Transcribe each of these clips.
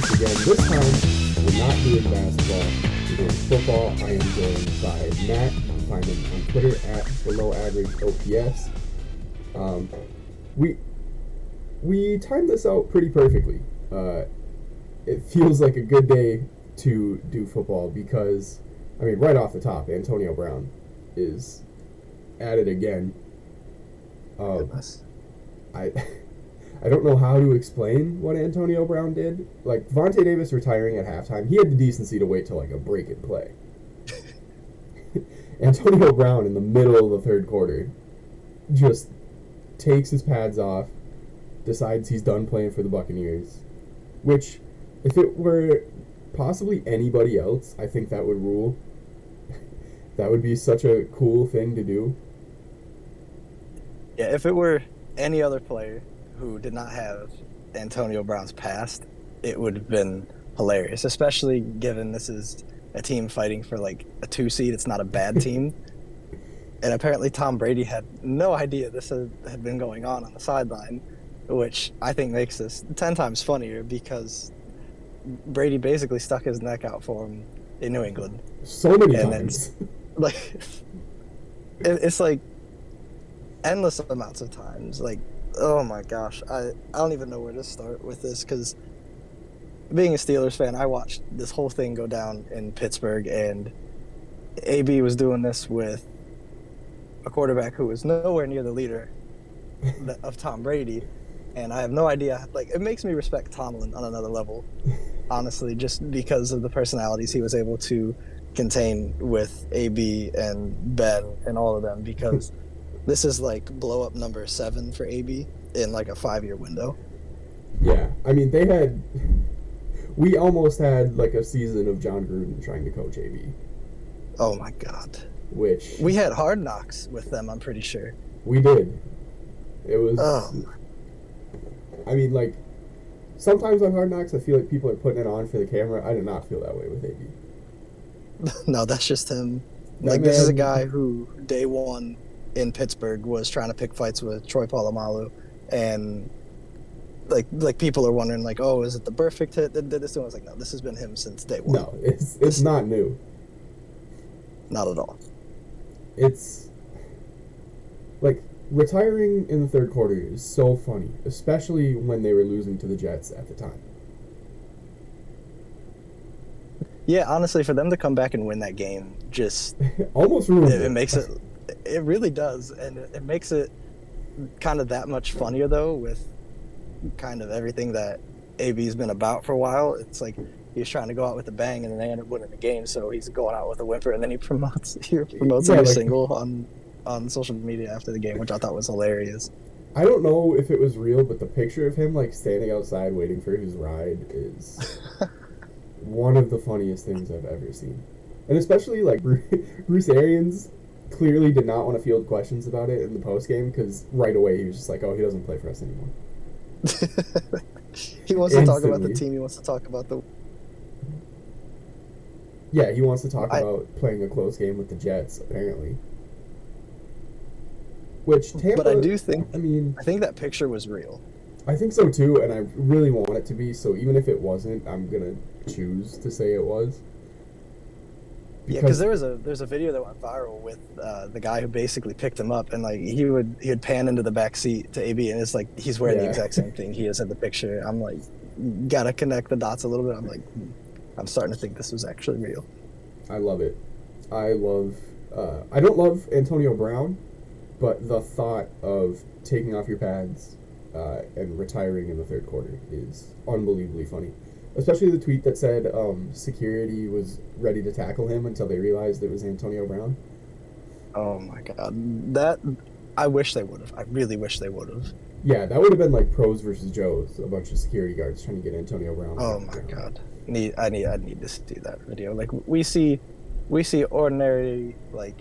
once again. This time, we're not doing basketball. We're doing football. I am joined by Matt. You can find him on Twitter at @belowaverage_OPS. We timed this out pretty perfectly. It feels like a good day to do football because, I mean, right off the top, Antonio Brown is at it again. I don't know how to explain what Antonio Brown did. Like, Vontae Davis retiring at halftime, he had the decency to wait till, like, a break and play. Antonio Brown, in the middle of the third quarter, just takes his pads off, decides he's done playing for the Buccaneers, which, if it were possibly anybody else, I think that would rule. That would be such a cool thing to do. Yeah, if it were any other player who did not have Antonio Brown's past, it would have been hilarious, especially given this is a team fighting for like a 2 seed. It's not a bad team. And apparently Tom Brady had no idea this had been going on the sideline, which I think makes this 10 times funnier because Brady basically stuck his neck out for him in New England. So many times. Like, it's like endless amounts of times. Like, oh my gosh, I don't even know where to start with this because being a Steelers fan, I watched this whole thing go down in Pittsburgh, and AB was doing this with a quarterback who was nowhere near the leader of Tom Brady, and I have no idea. Like, it makes me respect Tomlin on another level, honestly, just because of the personalities he was able to contain with AB and Ben and all of them, because this is like blow up number 7 for AB in like a 5-year window. Yeah, I mean, we almost had like a season of John Gruden trying to coach AB. Oh my God. Which we had Hard Knocks with them, I'm pretty sure. We did. It was. I mean, like, sometimes on Hard Knocks, I feel like people are putting it on for the camera. I did not feel that way with AB. No, that's just him. Like, this is a guy who day one in Pittsburgh was trying to pick fights with Troy Polamalu, and like people are wondering, like, oh, is it the perfect hit that did this to him? I was like, no, this has been him since day one. No, it's not new. Not at all. It's like retiring in the third quarter is so funny, especially when they were losing to the Jets at the time. Yeah, honestly, for them to come back and win that game just almost ruins it makes it. It really does, and it makes it kind of that much funnier though, with kind of everything that AB's been about for a while. It's like he's trying to go out with a bang, and then they end up winning the game, so he's going out with a whimper, and then he promotes a single on social media after the game, which I thought was hilarious. I don't know if it was real, but the picture of him like standing outside waiting for his ride is one of the funniest things I've ever seen. And especially like Bruce Arians clearly did not want to field questions about it in the post game because right away he was just like, oh, he doesn't play for us anymore. He wants to talk about the team. He wants to talk about the. Yeah, he wants to talk about playing a close game with the Jets, apparently. Which Tampa. But I do think. I think that picture was real. I think so too, and I really want it to be. So even if it wasn't, I'm gonna choose to say it was. Because there's a video that went viral with the guy who basically picked him up, and like he would pan into the back seat to AB, and it's like he's wearing the exact same thing he is in the picture. I'm like, gotta connect the dots a little bit. I'm like, I'm starting to think this was actually real. I love it. I don't love Antonio Brown, but the thought of taking off your pads and retiring in the third quarter is unbelievably funny. Especially the tweet that said security was ready to tackle him until they realized it was Antonio Brown. Oh my God. That, I wish they would have. I really wish they would have. Yeah, that would have been like pros versus Joes, a bunch of security guards trying to get Antonio Brown. Oh my God. I need to see that video. Like, we see ordinary, like,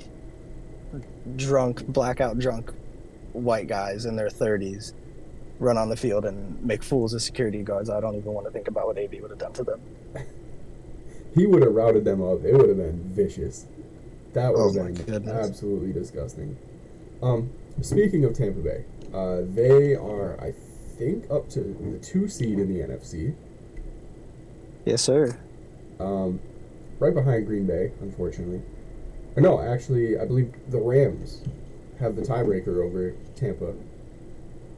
blackout drunk white guys in their 30s run on the field and make fools of security guards. I don't even want to think about what AB would have done to them. He would have routed them up. It would have been vicious. That would have been absolutely disgusting. Speaking of Tampa Bay, they are, I think, up to the 2 seed in the NFC. Yes, sir. Um, right behind Green Bay, unfortunately. Or no, actually, I believe the Rams have the tiebreaker over Tampa.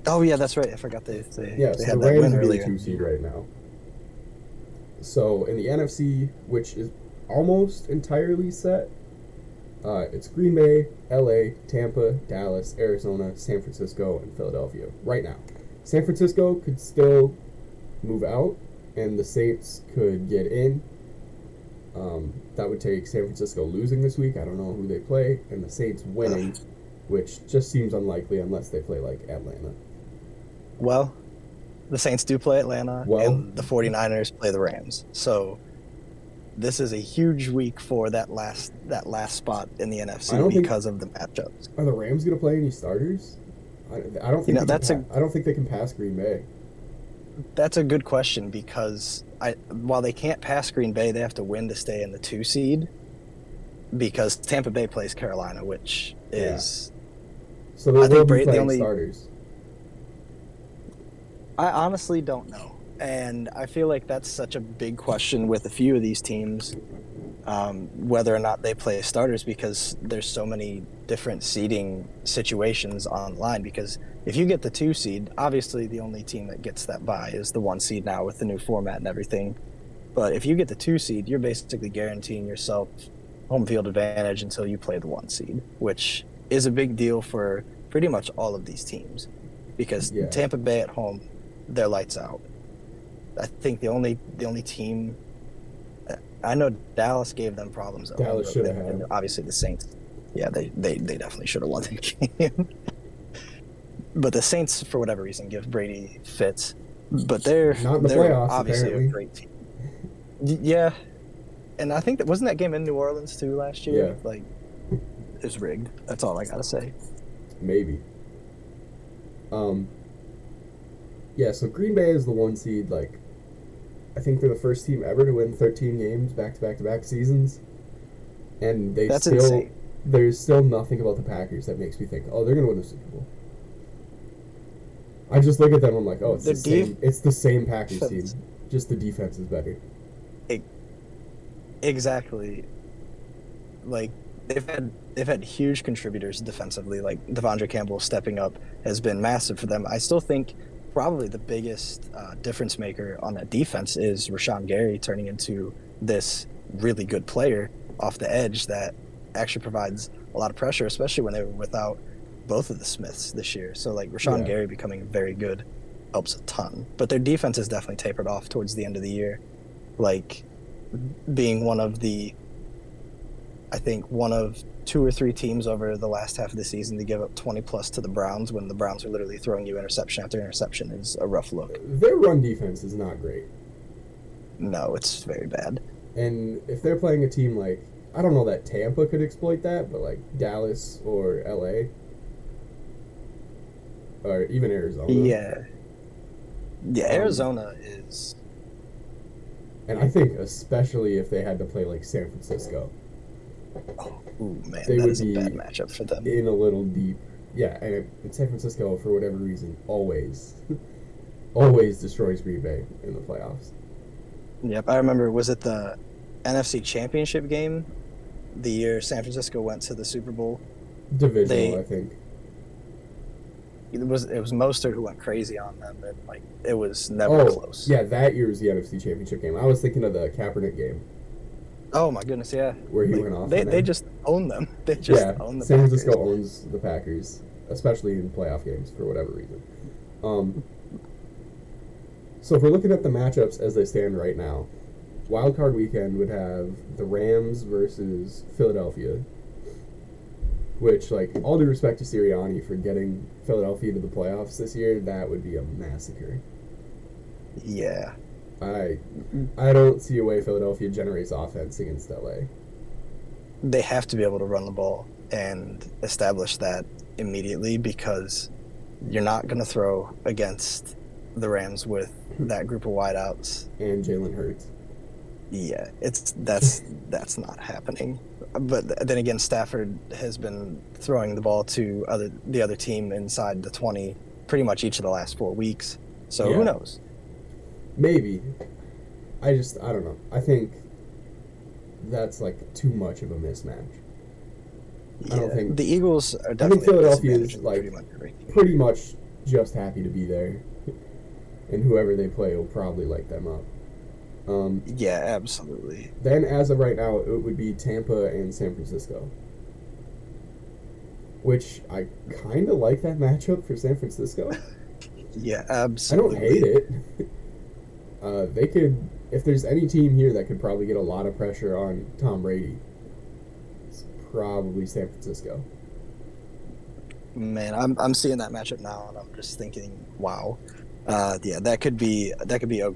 Oh yeah, that's right. I forgot they Yeah, they so the had that Rams win would be the earlier in two the seed year. right now. So in the NFC, which is almost entirely set, it's Green Bay, LA, Tampa, Dallas, Arizona, San Francisco, and Philadelphia right now. San Francisco could still move out, and the Saints could get in. That would take San Francisco losing this week. I don't know who they play, and the Saints Ugh. winning, which just seems unlikely unless they play like Atlanta. Well, the Saints do play Atlanta, Well, and the 49ers play the Rams. So this is a huge week for that last spot in the I NFC don't think because of the matchups. are the Rams going to play any starters. I don't You think know, they can. that's a I don't think they can pass Green Bay. that's a good question because while they can't pass Green Bay, they have to win to stay in the 2 seed because Tampa Bay plays Carolina, which Yeah, is so they I will think be the playing only starters. I honestly don't know. And I feel like that's such a big question with a few of these teams, whether or not they play starters because there's so many different seeding situations online. Because if you get the 2 seed, obviously the only team that gets that bye is the 1 seed now with the new format and everything. But if you get the 2 seed, you're basically guaranteeing yourself home field advantage until you play the 1 seed, which is a big deal for pretty much all of these teams because Yeah, Tampa Bay at home, they're lights out. I think the only team I know Dallas gave them problems at home, Dallas should have and had. obviously the Saints. Yeah, they definitely should have won that game. But the Saints, for whatever reason, give Brady fits. But they're Not in the they're playoffs, obviously a apparently. great team. Yeah, and I think that wasn't that game in New Orleans too last year. Yeah, Like it was rigged. That's all I gotta say. maybe. Um, yeah, so Green Bay is the one seed. Like, I think they're the first team ever to win 13 games back to back to back seasons, and That's insane. there's still nothing about the Packers that makes me think, oh, they're gonna win the Super Bowl. I just look at them, I'm like, oh, Their it's the same Packers team, defense, just the defense is better. e- exactly. Like they've had huge contributors defensively. Like Devondre Campbell stepping up has been massive for them. I still think probably the biggest difference maker on that defense is Rashawn Gary turning into this really good player off the edge that actually provides a lot of pressure, especially when they were without both of the Smiths this year. So like Rashawn Yeah, Gary becoming very good helps a ton. But their defense has definitely tapered off towards the end of the year. Like being one of 2 or 3 teams over the last half of the season to give up 20 plus to the Browns when the Browns are literally throwing you interception after interception is a rough look. their run defense is not great, No, it's very bad. and if they're playing a team like, I don't know that Tampa could exploit that, but like Dallas or LA or even Arizona, Yeah. Yeah, um, Arizona is and I think especially if they had to play like San Francisco, oh ooh, man, they that would is a bad be matchup for them. in a little deep. Yeah, and San Francisco, for whatever reason, always, always destroys Green Bay in the playoffs. Yep, I remember was it the NFC Championship game the year San Francisco went to the Super Bowl? Divisional, They I think. it was Mostert who went crazy on them and like it was never Oh, close. yeah, that year was the NFC Championship game. I was thinking of the Kaepernick game Oh my goodness, yeah. where he Like went off they on they them. just own them. They just Yeah, own the San Francisco Packers. owns the Packers, especially in playoff games for whatever reason. Um, so if we're looking at the matchups as they stand right now, Wild Card Weekend would have the Rams versus Philadelphia, which, like, all due respect to Sirianni for getting Philadelphia to the playoffs this year, that would be a massacre. Yeah. I I don't see a way Philadelphia generates offense against LA. They have to be able to run the ball and establish that immediately because you're not going to throw against the Rams with that group of wideouts. And Jalen Hurts. Yeah, that's not happening. But then again, Stafford has been throwing the ball to the other team inside the 20 pretty much each of the last 4 weeks. So who Yeah, knows? maybe. I don't know. I think that's like too much of a mismatch. I don't Yeah, think the Eagles are I think definitely at a Philadelphia disadvantage is in like pretty much every game. pretty much just happy to be there, and whoever they play will probably light them up. Um, Yeah, absolutely. then, as of right now, it would be Tampa and San Francisco, which I kind of like that matchup for San Francisco. Yeah, I don't hate absolutely. it. They could, if there's any team here that could probably get a lot of pressure on Tom Brady, it's probably San Francisco. Man, I'm seeing that matchup now, and I'm just thinking, wow, yeah, that could be a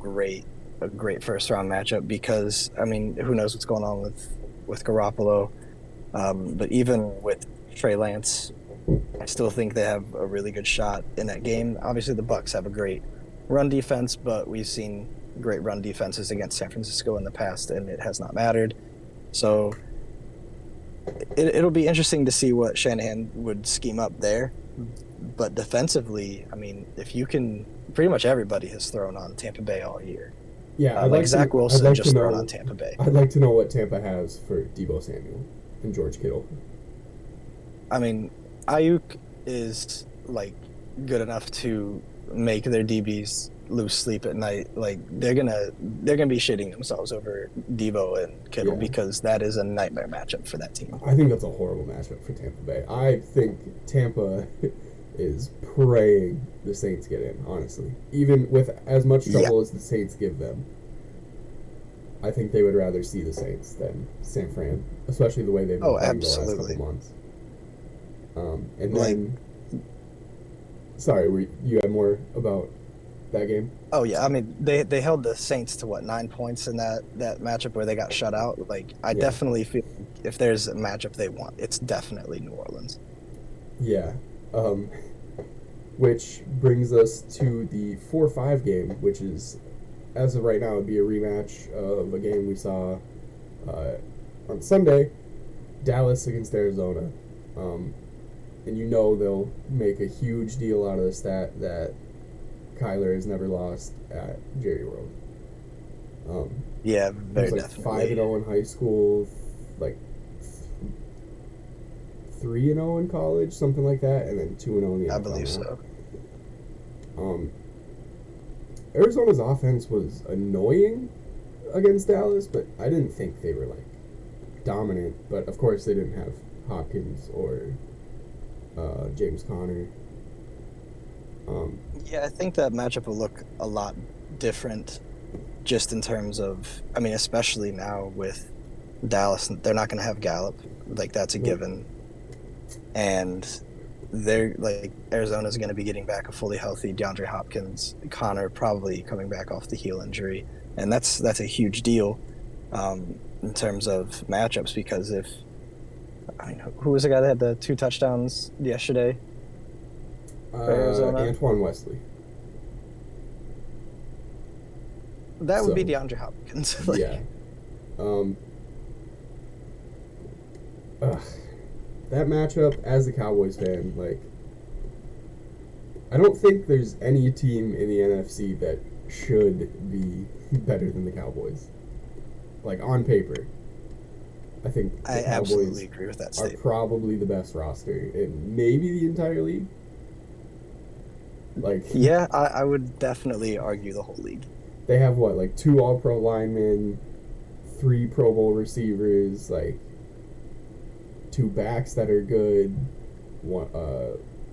great first round matchup because I mean, who knows what's going on with Garoppolo, but even with Trey Lance, I still think they have a really good shot in that game. Obviously, the Bucks have a great run defense, but we've seen great run defenses against San Francisco in the past, and it has not mattered. So it'll be interesting to see what Shanahan would scheme up there. But defensively, I mean, if you can, pretty much everybody has thrown on Tampa Bay all year. Yeah, Like Zach I'd Wilson like to just thrown on know, Tampa Bay. I'd like to know what Tampa has for Debo Samuel and George Kittle. I mean, Ayuk is like good enough to make their DBs lose sleep at night. Like they're gonna be shitting themselves over Debo and Kittle Yeah, because that is a nightmare matchup for that team. I think that's a horrible matchup for Tampa Bay. I think Tampa is praying the Saints get in, honestly. Even with as much Yeah. trouble as the Saints give them, I think they would rather see the Saints than San Fran, especially the way they've been Oh, playing the last couple absolutely. months. And Like, then, sorry, you had more about that game? oh yeah. I mean, they held the Saints to what 9 points in that matchup where they got shut out. Like, I Yeah, definitely feel like if there's a matchup they want, it's definitely New Orleans. yeah. Um, which brings us to the 4-5 game, which is, as of right now, would be a rematch of a game we saw uh, on Sunday, Dallas against Arizona. Um, and you know they'll make a huge deal out of the stat that Kyler has never lost at Jerry World. Um, Yeah, he was very like 5-0 definitely. in high school, like 3-0 in college, something like that, and then 2-0 in the I NFL believe now. so. Um, Arizona's offense was annoying against Dallas, but I didn't think they were like dominant. But of course, they didn't have Hopkins or James Conner. Um, Yeah, I think that matchup will look a lot different just in terms of, I mean, especially now with Dallas, they're not going to have Gallup. Like, that's a nope. given. And they're like, Arizona's going to be getting back a fully healthy DeAndre Hopkins, Connor probably coming back off the heel injury. And that's a huge deal in terms of matchups because if, I mean, who was the guy that had the 2 touchdowns yesterday for Arizona? Antoine Wesley. That would be So DeAndre Hopkins. yeah, Like, um, ugh, that matchup as a Cowboys fan, like I don't think there's any team in the NFC that should be better than the Cowboys. Like on paper, I think the I absolutely Cowboys agree with that are statement. probably the best roster in maybe the entire league. Like Yeah, I would definitely argue the whole league. they have what, like two All Pro linemen, three Pro Bowl receivers, like two backs that are good, one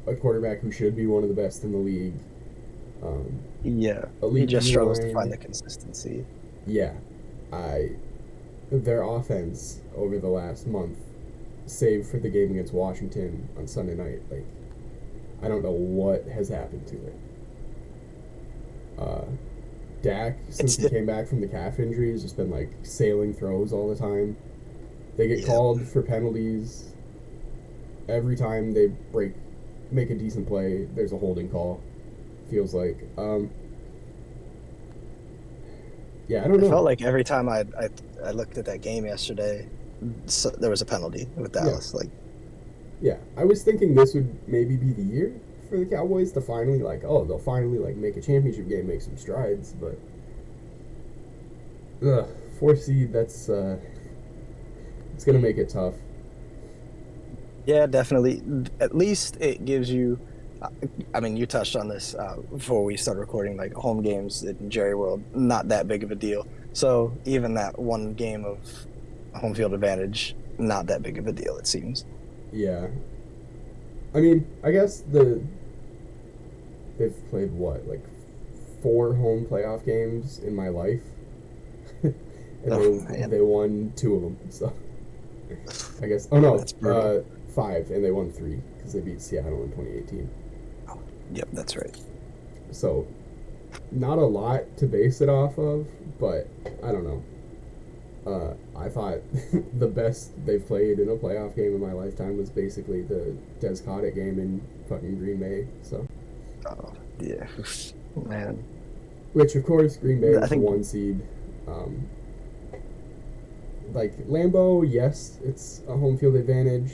a quarterback who should be one of the best in the league, um, Yeah, he elite just D struggles to find line. the consistency. Yeah, I their offense over the last month, save for the game against Washington on Sunday night, like I don't know what has happened to it. Uh, Dak, since It's he came back from the calf injury, has just been like sailing throws all the time. They get yeah, called for penalties every time they make a decent play. There's a holding call. Feels like, yeah, I don't it know. felt like every time I looked at that game yesterday, so there was a penalty with Yeah, Dallas. Like, yeah. I was thinking this would maybe be the year for the Cowboys to finally like, oh, they'll finally like make a championship game, make some strides. But Ugh, 4 seed. That's it's gonna make it tough. Yeah, definitely. At least it gives you. uh, I mean, you touched on this before we started recording. Like home games in Jerry World, not that big of a deal. So even that one game of home field advantage, not that big of a deal. It seems. Yeah, I mean, I guess they've played what, like 4 home playoff games in my life, and Oh man, they won 2 of them. So I guess. Oh no, that's brutal. 5, and they won 3 because they beat Seattle in 2018. Oh, yep, that's right. So not a lot to base it off of, but I don't know. I thought the best they've played in a playoff game in my lifetime was basically the Des Cottick game in fucking Green Bay. So, Oh yeah, man. which of course Green Bay I was the think 1 seed. Um, like Lambeau, yes, it's a home field advantage,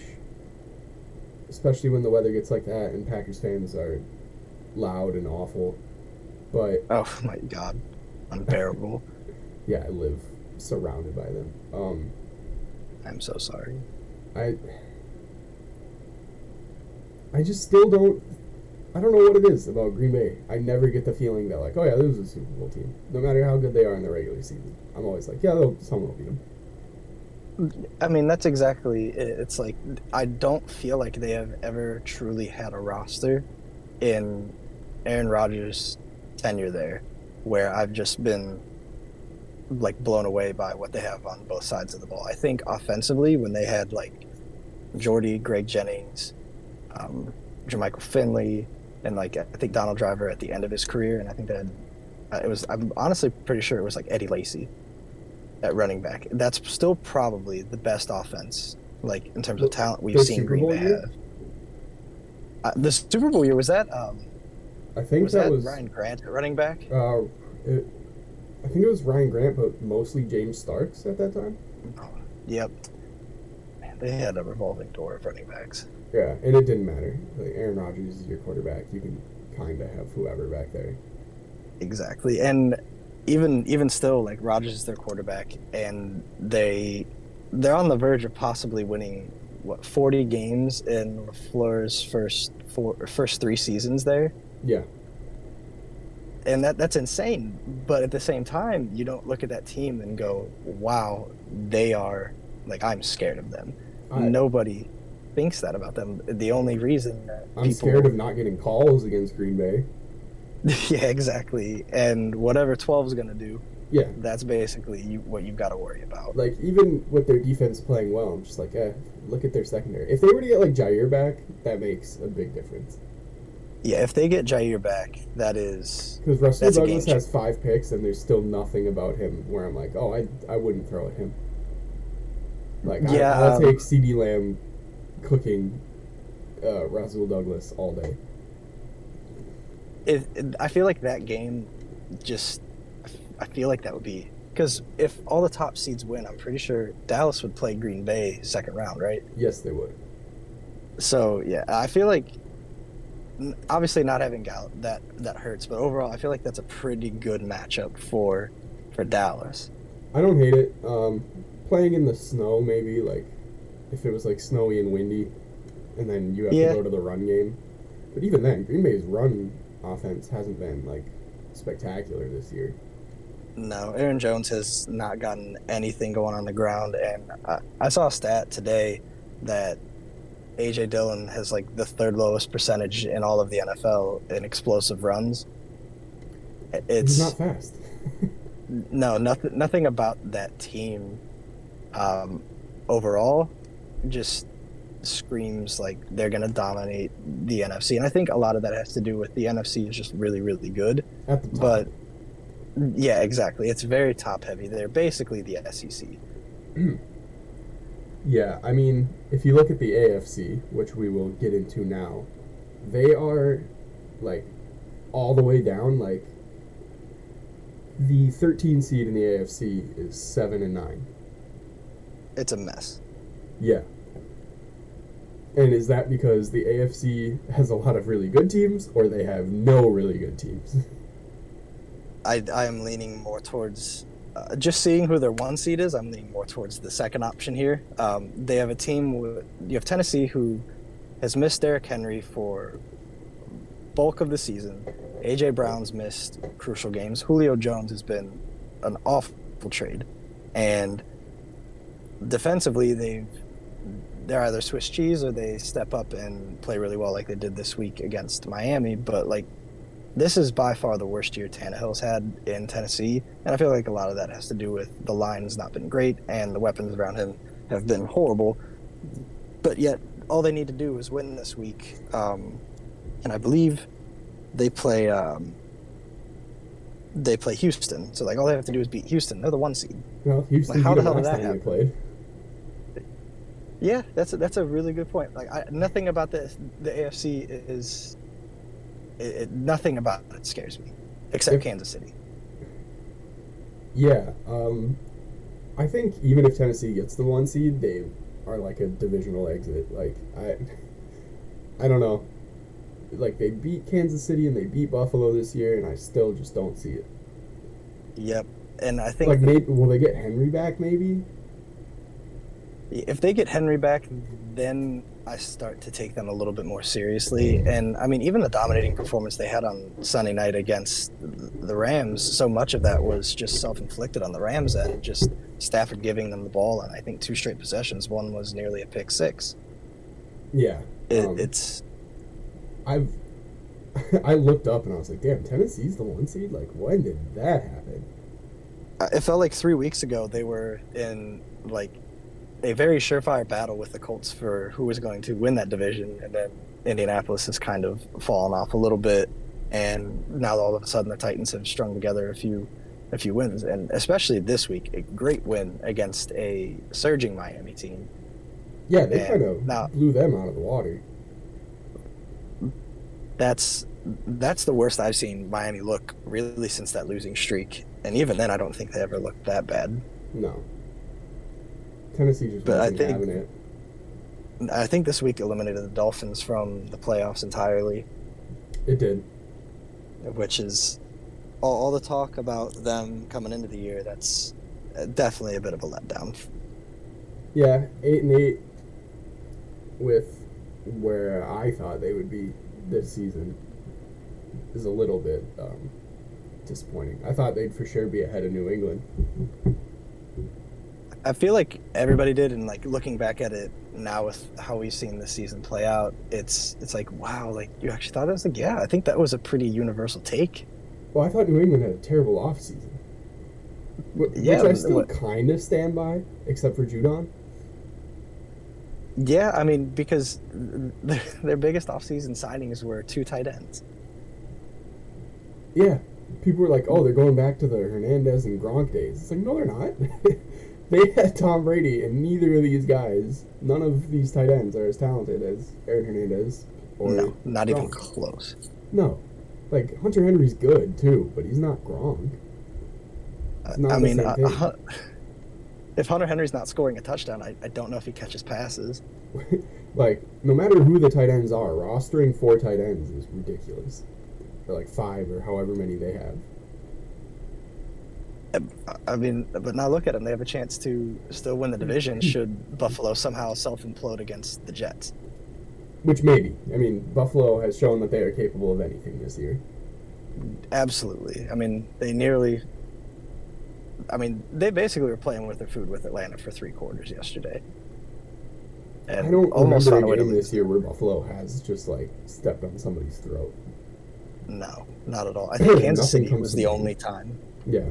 especially when the weather gets like that and Packers fans are loud and awful. But oh my god, unbearable. yeah, I live surrounded by them. I'm so sorry. I I just still don't. I don't know what it is about Green Bay. I never get the feeling that like, oh yeah, this is a Super Bowl team. No matter how good they are in the regular season, I'm always like, yeah, someone will beat them. I mean, that's exactly it. It's like I don't feel like they have ever truly had a roster in Aaron Rodgers' tenure there where I've just been like blown away by what they have on both sides of the ball. I think offensively, when they had like Jordy, Greg Jennings, um, Jermichael Finley, and like I think Donald Driver at the end of his career, and I think that it was. I'm honestly pretty sure it was like Eddie Lacy at running back. That's still probably the best offense, like in terms of talent we've Their seen Super Green Bowl Bay year, have. The Super Bowl year I think was that that was. Ryan Grant at running back? It, I think it was Ryan Grant, but mostly James Starks at that time. Oh, yep, man, they had a revolving door of running backs. Yeah, and it didn't matter. Like Aaron Rodgers is your quarterback. You can kind of have whoever back there. Exactly, and even still, like Rodgers is their quarterback, and they're on the verge of possibly winning what 40 games in LaFleur's first 3 seasons there, Yeah, and that's insane. But at the same time, you don't look at that team and go, "Wow, they are like I'm scared of them." I Nobody thinks that about them. The only reason that I'm scared people, of not getting calls against Green Bay. yeah, exactly, and whatever 12 is gonna do, Yeah, that's basically what you've got to worry about. like even with their defense playing well, I'm just like, look at their secondary. If they were to get like Jair back, that makes a big difference. Yeah, if they get Jair back, that is Because Russell that's a game Douglas has changer. 5 picks, and there's still nothing about him where I'm like, oh, I wouldn't throw at him. Like Yeah, I'll take C.D. Lamb cooking Russell Douglas all day. I feel like that game just I feel like that would be because if all the top seeds win, I'm pretty sure Dallas would play Green Bay second round, right? Yes, they would. So yeah, I feel like obviously not having Gallup that hurts, but overall, I feel like that's a pretty good matchup for Dallas. I don't hate it. Playing in the snow, maybe like if it was like snowy and windy, and then you have to Yeah, go to the run game. But even then, Green Bay's run offense hasn't been like spectacular this year. no, Aaron Jones has not gotten anything going on the ground, and I saw a stat today that AJ Dillon has like the third lowest percentage in all of the NFL in explosive runs. He's not It's fast. no nothing about that team um, overall just screams like they're going to dominate the NFC, and I think a lot of that has to do with the NFC is just really really good. At the top. But yeah, exactly, it's very top heavy. They're basically the SEC. Yeah, I mean, if you look at the AFC, which we will get into now, they are like all the way down. Like the 13 seed in the AFC is 7-9. It's a mess. Yeah, and is that because the AFC has a lot of really good teams, or they have no really good teams? I am leaning more towards just seeing who their one seed is, I'm leaning more towards the second option here. They have a team with, you have Tennessee, who has missed Derrick Henry for bulk of the season. AJ Brown's missed crucial games. Julio Jones has been an awful trade, and defensively they're either Swiss cheese or they step up and play really well like they did this week against Miami. But like, this is by far the worst year Tannehill's had in Tennessee, and I feel like a lot of that has to do with the line's not been great and the weapons around him have been horrible. But yet, all they need to do is win this week, and I believe they play Houston. So like, all they have to do is beat Houston. They're the one seed. Well, Houston Like, how beat the them hell did last that time they happen? played. Yeah, that's a really good point. Like, nothing about the AFC is nothing about it scares me, except Kansas City. Yeah, I think even if Tennessee gets the one seed, they are like a divisional exit. Like, I don't know. Like, they beat Kansas City and they beat Buffalo this year, and I still just don't see it. Yep, and I think Like, maybe will they get Henry back? Maybe. if they get Henry back, then I start to take them a little bit more seriously. And I mean, even the dominating performance they had on Sunday night against the Rams, so much of that was just self-inflicted on the Rams end, just Stafford giving them the ball, and I think 2 straight possessions. One was nearly a pick six. Yeah, It's I looked up and I was like, damn, Tennessee's the one seed. Like, when did that happen? it felt like 3 weeks ago they were in like a very surefire battle with the Colts for who was going to win that division, and then Indianapolis has kind of fallen off a little bit, and now all of a sudden the Titans have strung together a few wins, and especially this week, a great win against a surging Miami team. Yeah, they And kind now of blew them out of the water. that's the worst I've seen Miami look really since that losing streak, and even then I don't think they ever looked that bad. No. Tennessee just But wasn't having it. I think this week eliminated the Dolphins from the playoffs entirely, It did. which is all the talk about them coming into the year. That's definitely a bit of a letdown. Yeah, 8-8 with where I thought they would be this season is a little bit disappointing. I thought they'd for sure be ahead of New England. I feel like everybody did, and like looking back at it now with how we've seen this season play out, it's like, wow, like you actually thought it was like, yeah, I think that was a pretty universal take. Well, I thought New England had a terrible offseason. Which I still kind of stand by, except for Judon. Yeah, I mean, because their biggest offseason signings were 2 tight ends. Yeah. People were like, oh, they're going back to the Hernandez and Gronk days. It's like, no, they're not. They had Tom Brady, and neither of these guys, none of these tight ends are as talented as Aaron Hernandez or No, not Gronk. even close. No. Like, Hunter Henry's good, too, but he's not Gronk. It's not I mean, the same thing. if Hunter Henry's not scoring a touchdown, I don't know if he catches passes. Like, no matter who the tight ends are, rostering 4 tight ends is ridiculous. Or like 5 or however many they have. I mean, but now look at them. They have a chance to still win the division should Buffalo somehow self-implode against the Jets. Which maybe. I mean, Buffalo has shown that they are capable of anything this year. Absolutely. I mean, they basically were playing with their food with Atlanta for 3 quarters yesterday. And I don't almost remember found a way a to game lose. this year where Buffalo has just, like, stepped on somebody's throat. No, not at all. I think Kansas Nothing City comes was to the mind. only time. Yeah.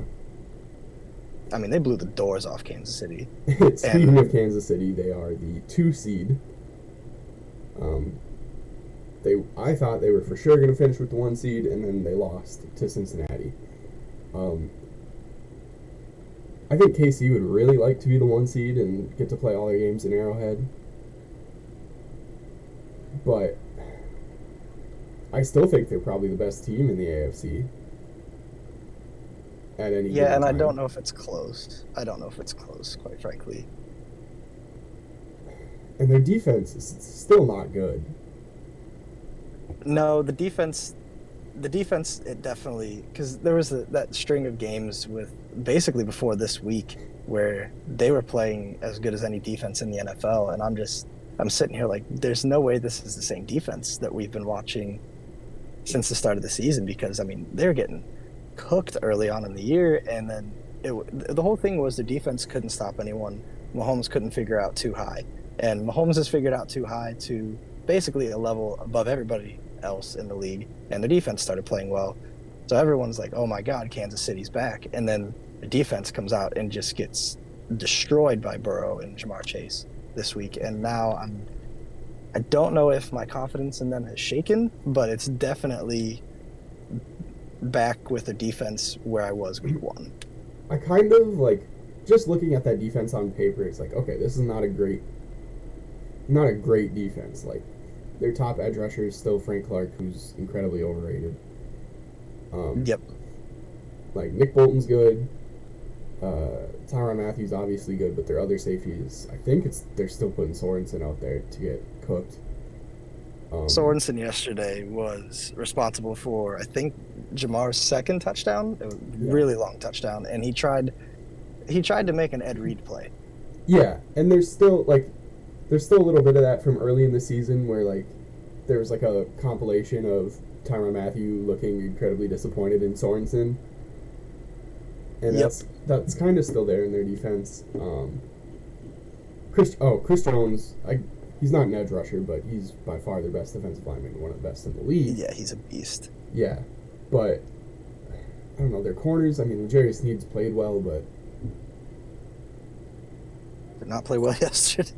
I mean, they blew the doors off Kansas City. Speaking of Kansas City, they are the 2 seed. I thought they were for sure going to finish with the 1 seed, and then they lost to Cincinnati. I think KC would really like to be the 1 seed and get to play all their games in Arrowhead. But I still think they're probably the best team in the AFC. At any Yeah, given and I time. don't know if it's close. Quite frankly. And their defense is still not good. No, the defense the defense, it definitely, because there was that string of games with basically before this week where they were playing as good as any defense in the NFL, and I'm sitting here like, there's no way this is the same defense that we've been watching since the start of the season, because I mean they're getting cooked early on in the year, and then the whole thing was the defense couldn't stop anyone. Mahomes couldn't figure out too high, and Mahomes has figured out too high to basically a level above everybody else in the league, and the defense started playing well. So everyone's like, "Oh my God, Kansas City's back!" And then the defense comes out and just gets destroyed by Burrow and Jamar Chase this week. And now I don't know if my confidence in them has shaken, but it's definitely back with the defense where I was week one. I kind of like just looking at that defense on paper. It's like, okay, this is not a great defense. Like their top edge rusher is still Frank Clark, who's incredibly overrated. Yep. Like Nick Bolton's good. Tyrann Mathieu's obviously good, but their other safeties, I think they're still putting Sorensen out there to get cooked. Sorensen yesterday was responsible for, I think, Jamar's second touchdown. It was a really long touchdown, and he tried to make an Ed Reed play. Yeah, and there's still a little bit of that from early in the season where like there was like a compilation of Tyrann Mathieu looking incredibly disappointed in Sorensen. And that's kind of still there in their defense. Chris Jones, he's not an edge rusher, but he's by far their best defensive lineman, one of the best in the league. Yeah, he's a beast. Yeah, but I don't know, their corners, I mean, L'Jarius Sneed's played well, but did not play well yesterday.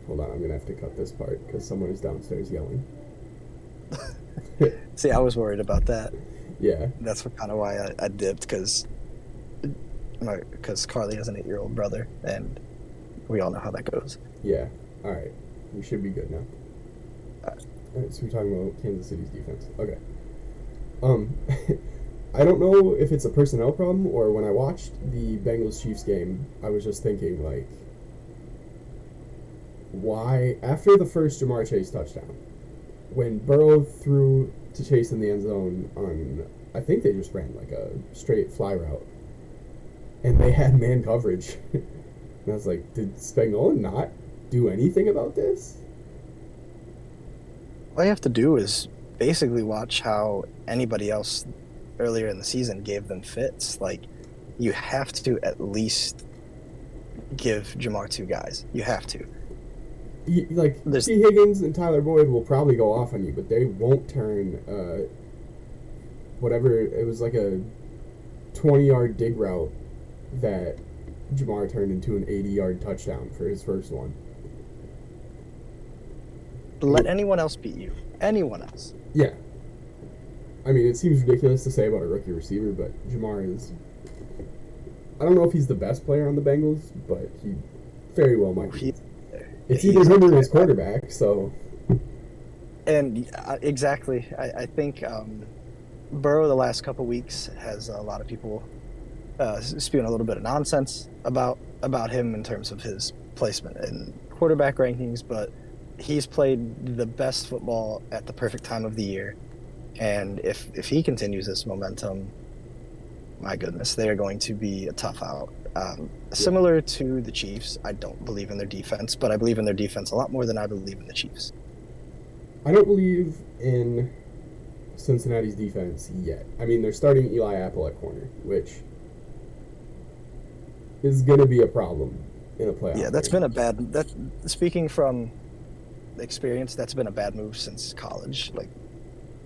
Hold on, I'm going to have to cut this part because someone is downstairs yelling. See, I was worried about that. Yeah. That's kind of why I dipped, because Carly has an 8-year-old brother, and we all know how that goes. Yeah. All right. We should be good now. All right, so we're talking about Kansas City's defense. Okay. I don't know if it's a personnel problem or when I watched the Bengals-Chiefs game, I was just thinking, like, why, after the first Jamar Chase touchdown, when Burrow threw to Chase in the end zone on, I think they just ran like a straight fly route, and they had man coverage. And I was like, did Spagnuolo not do anything about this? All you have to do is basically watch how anybody else earlier in the season gave them fits. Like, you have to at least give Jamar 2 guys. You have to. T. Higgins and Tyler Boyd will probably go off on you, but they won't turn whatever. It was like a 20-yard dig route that Jamar turned into an 80-yard touchdown for his first one. Let anyone else beat you. Anyone else. Yeah. I mean, it seems ridiculous to say about a rookie receiver, but Jamar is... I don't know if he's the best player on the Bengals, but he very well might be. It's either him or his quarterback, so... And exactly. I think Burrow the last couple weeks has a lot of people spewing a little bit of nonsense about him in terms of his placement in quarterback rankings, but he's played the best football at the perfect time of the year. And if he continues this momentum, my goodness, they are going to be a tough out. Similar to the Chiefs, I don't believe in their defense, but I believe in their defense a lot more than I believe in the Chiefs. I don't believe in Cincinnati's defense yet. I mean, they're starting Eli Apple at corner, which is going to be a problem in a playoff. Yeah, that's been a bad... Speaking from experience, that's been a bad move since college. Like,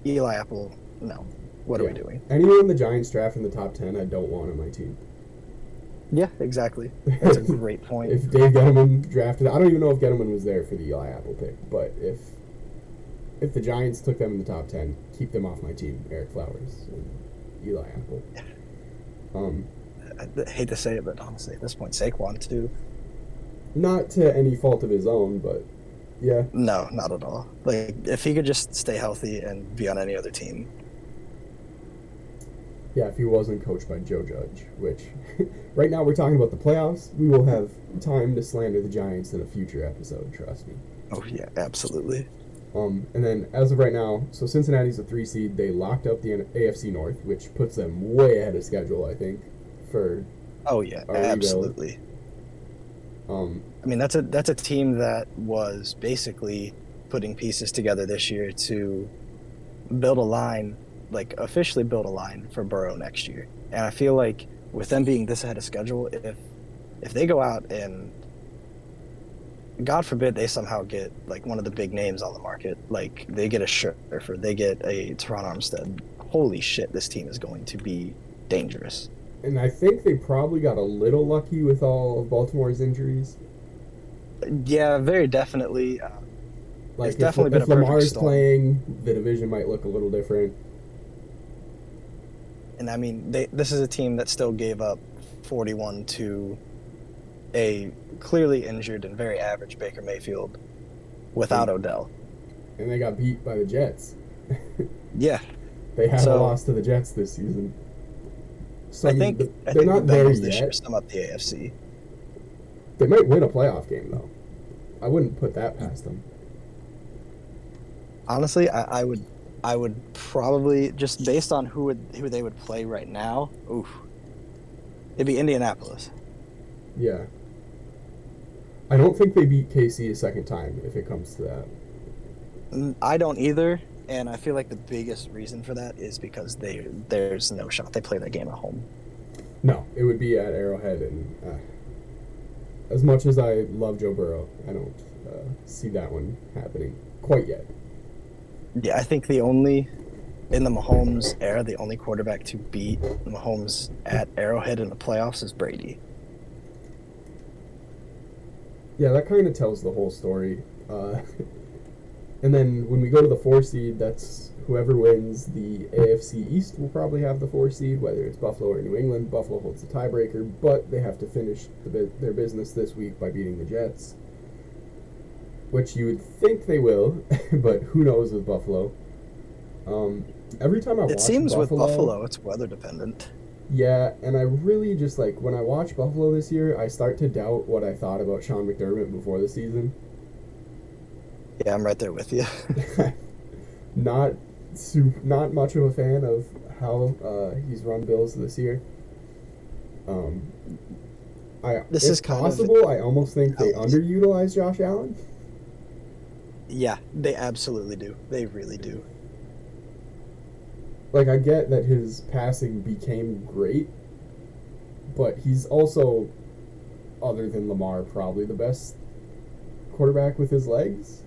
Eli Apple, no. What are we doing? Anyone in the Giants draft in the top 10, I don't want on my team. Yeah, exactly. That's a great point. If Dave Gettleman drafted... I don't even know if Gettleman was there for the Eli Apple pick, but if the Giants took them in the top 10, keep them off my team. Eric Flowers and Eli Apple. I hate to say it, but honestly, at this point, Saquon, too. Not to any fault of his own, but yeah. No, not at all. Like, if he could just stay healthy and be on any other team. Yeah, if he wasn't coached by Joe Judge, which right now we're talking about the playoffs. We will have time to slander the Giants in a future episode, trust me. Oh yeah, absolutely. And then as of right now, so Cincinnati's a 3 seed. They locked up the AFC North, which puts them way ahead of schedule, I think, for Oh yeah, a rebuild. absolutely. I mean, that's a team that was basically putting pieces together this year to build a line, like officially build a line for Burrow next year. And I feel like with them being this ahead of schedule, if they go out and God forbid they somehow get like one of the big names on the market, like they get a Scherfer, they get a Teron Armstead, holy shit, this team is going to be dangerous. And I think they probably got a little lucky with all of Baltimore's injuries. Yeah, very definitely. Like It's definitely been if a perfect Lamar's storm. playing, the division might look a little different. And I mean, this is a team that still gave up 41 to a clearly injured and very average Baker Mayfield without Odell. And they got beat by the Jets. Yeah. They have So- a loss to the Jets this season. So I think they're not the there Bengals this year yet. sum up the AFC. They might win a playoff game though. I wouldn't put that past them. Honestly, I would probably, just based on who they would play right now, oof. It'd be Indianapolis. Yeah. I don't think they beat KC a second time if it comes to that. I don't either, and I feel like the biggest reason for that is because there's no shot they play that game at home. No, it would be at Arrowhead, and as much as I love Joe Burrow, I don't see that one happening quite yet. Yeah, I think in the Mahomes era, the only quarterback to beat Mahomes at Arrowhead in the playoffs is Brady. Yeah, that kind of tells the whole story. And then when we go to the 4 seed, that's whoever wins the AFC East will probably have the 4 seed, whether it's Buffalo or New England. Buffalo holds the tiebreaker, but they have to finish their business this week by beating the Jets, which you would think they will, but who knows with Buffalo. Every time I watch It seems Buffalo, with Buffalo, it's weather dependent. yeah, and I really just like when I watch Buffalo this year, I start to doubt what I thought about Sean McDermott before the season. Yeah, I'm right there with you. not much of a fan of how he's run Bills this year. This if is kind of- possible. I almost think they underutilize Josh Allen. Yeah, they absolutely do. They really do. Like I get that his passing became great, but he's also, other than Lamar, probably the best quarterback with his legs.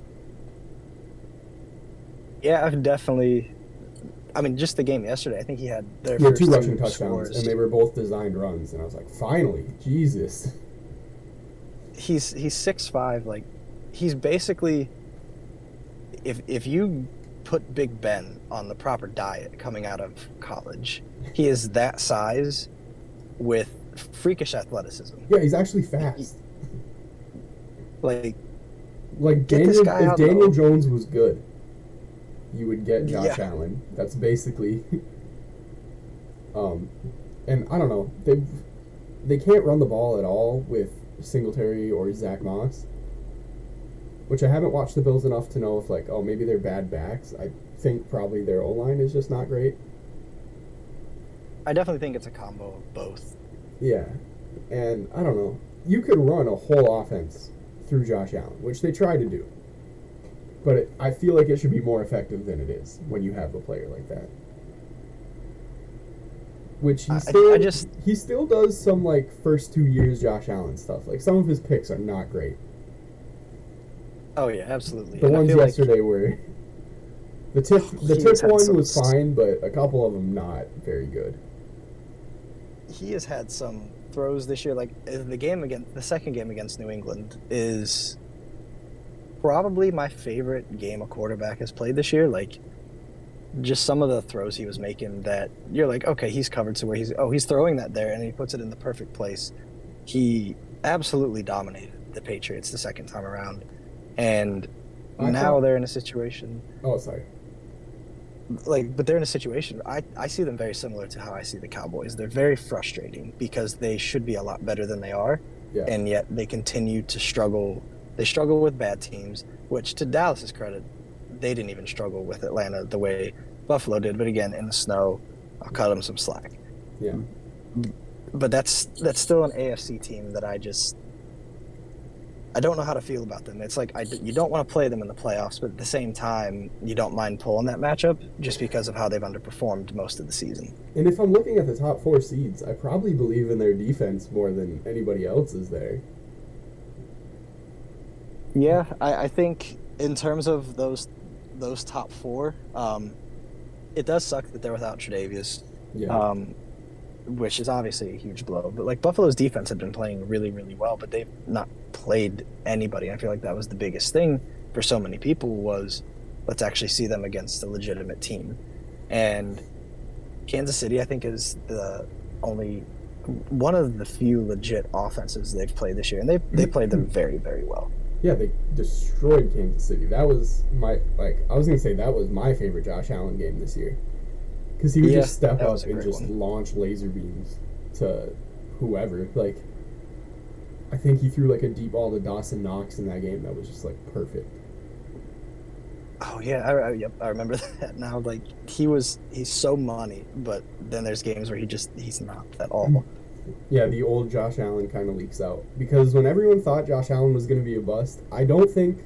Yeah, I've definitely. I mean, just the game yesterday, I think he had their He had first two rushing touchdowns, scores. and they were both designed runs, and I was like, finally, Jesus. He's 6'5", like he's basically, if you put Big Ben on the proper diet coming out of college, he is that size with freakish athleticism. Yeah, he's actually fast. Like Like Get this Daniel, guy if out, Daniel though. Jones was good, you would get Josh Yeah. Allen. That's basically. And I don't know, they can't run the ball at all with Singletary or Zach Moss, which I haven't watched the Bills enough to know if like, oh, maybe they're bad backs. I think probably their O-line is just not great. I definitely think it's a combo of both. Yeah, and I don't know. You could run a whole offense through Josh Allen, which they try to do. But I feel like it should be more effective than it is when you have a player like that. Which he still does some like first 2 years Josh Allen stuff. Like some of his picks are not great. Oh yeah, absolutely. The And I ones feel like yesterday were the tip He's had one some- was fine, but a couple of them not very good. he has had some throws this year. Like the second game against New England is probably my favorite game a quarterback has played this year. Like just some of the throws he was making that you're like, okay, he's covered to where he's throwing that there and he puts it in the perfect place. He absolutely dominated the Patriots the second time around, and now they're in a situation. Oh, sorry. but they're in a situation. I see them very similar to how I see the Cowboys. They're very frustrating because they should be a lot better than they are, Yeah. and yet they continue to struggle. They struggle with bad teams, which to Dallas's credit, they didn't even struggle with Atlanta the way Buffalo did. But again, in the snow, I'll cut them some slack. Yeah. But that's still an AFC team that I don't know how to feel about them. It's like you don't want to play them in the playoffs, but at the same time, you don't mind pulling that matchup just because of how they've underperformed most of the season. And if I'm looking at the top 4 seeds, I probably believe in their defense more than anybody else's there. Yeah, I think in terms of those top 4, it does suck that they're without Tre'Davious, Yeah. which is obviously a huge blow. But like Buffalo's defense had been playing really, really well, but they've not played anybody. I feel like that was the biggest thing for so many people was let's actually see them against a legitimate team. And Kansas City, I think, is the only one of the few legit offenses they've played this year, and they played them very, very well. Yeah, they destroyed Kansas City. That was I was going to say that was my favorite Josh Allen game this year. Because he would just step up and just launch laser beams to whoever. Like, I think he threw like a deep ball to Dawson Knox in that game that was just like perfect. Oh yeah, yep, I remember that now. Like he's so money, but then there's games where he's not at all. Yeah, the old Josh Allen kind of leaks out because when everyone thought Josh Allen was going to be a bust, I don't think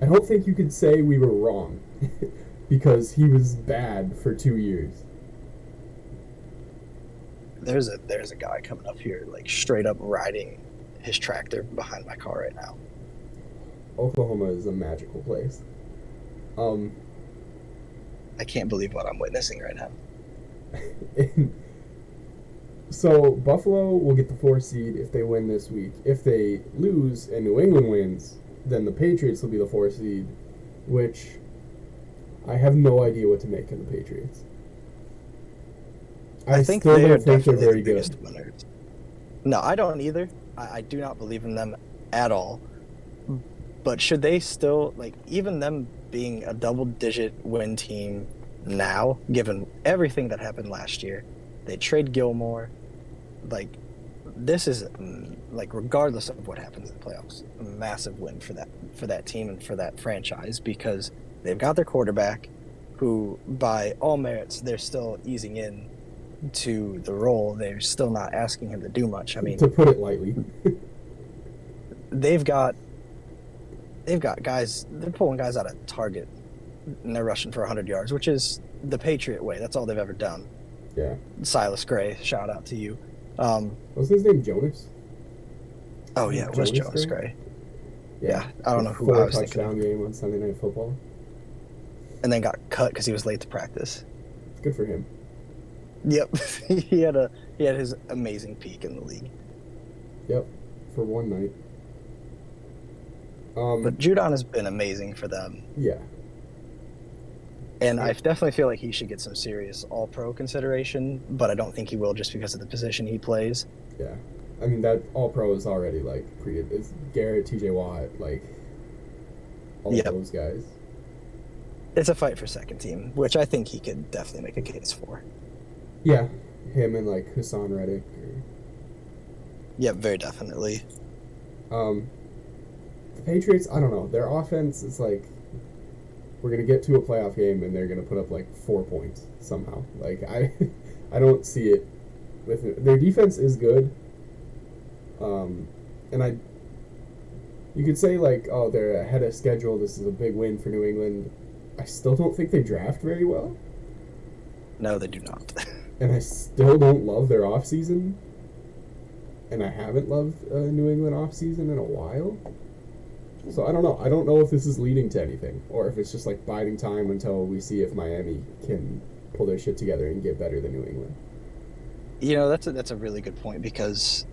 you could say we were wrong. Because he was bad for 2 years. There's a guy coming up here like straight up riding his tractor behind my car right now. Oklahoma is a magical place. I can't believe what I'm witnessing right now. So Buffalo will get the 4 seed if they win this week. If they lose and New England wins, then the Patriots will be the 4 seed, which I have no idea what to make of the Patriots. I think still they're don't think they're definitely very the biggest good. winners. No, I don't either. I do not believe in them at all. But should they still, like, even them being a double-digit win team now, given everything that happened last year, they trade Gilmore, like, this is, like, regardless of what happens in the playoffs, a massive win for that team and for that franchise because they've got their quarterback, who, by all merits, they're still easing in to the role. They're still not asking him to do much. I mean, to put it lightly, they've got guys. They're pulling guys out of target, and they're rushing for 100 yards, which is the Patriot way. That's all they've ever done. Yeah. Silas Gray, shout out to you. What's his name? Jonas? Oh yeah, it was Jonas Gray. Yeah, I don't know who I was thinking. 4 touchdown game on Sunday Night Football. And then got cut because he was late to practice. Good for him. Yep, he had his amazing peak in the league. Yep, for one night. But Judon has been amazing for them. Yeah. And I definitely feel like he should get some serious All-Pro consideration, but I don't think he will just because of the position he plays. Yeah. I mean, that All-Pro is already, like, it's Garrett, T.J. Watt, like, all those guys. It's a fight for second team, which I think he could definitely make a case for. Yeah. Him and, like, Hassan Reddick. Yep, very definitely. The Patriots, I don't know. Their offense is, like, we're going to get to a playoff game and they're going to put up, like, 4 points somehow. Like, I don't see it with it. Their defense is good. And you could say, like, oh, they're ahead of schedule. This is a big win for New England. I still don't think they draft very well. No, they do not. And I still don't love their offseason. And I haven't loved New England offseason in a while. So I don't know. I don't know if this is leading to anything. Or if it's just, like, biding time until we see if Miami can pull their shit together and get better than New England. You know, that's a really good point because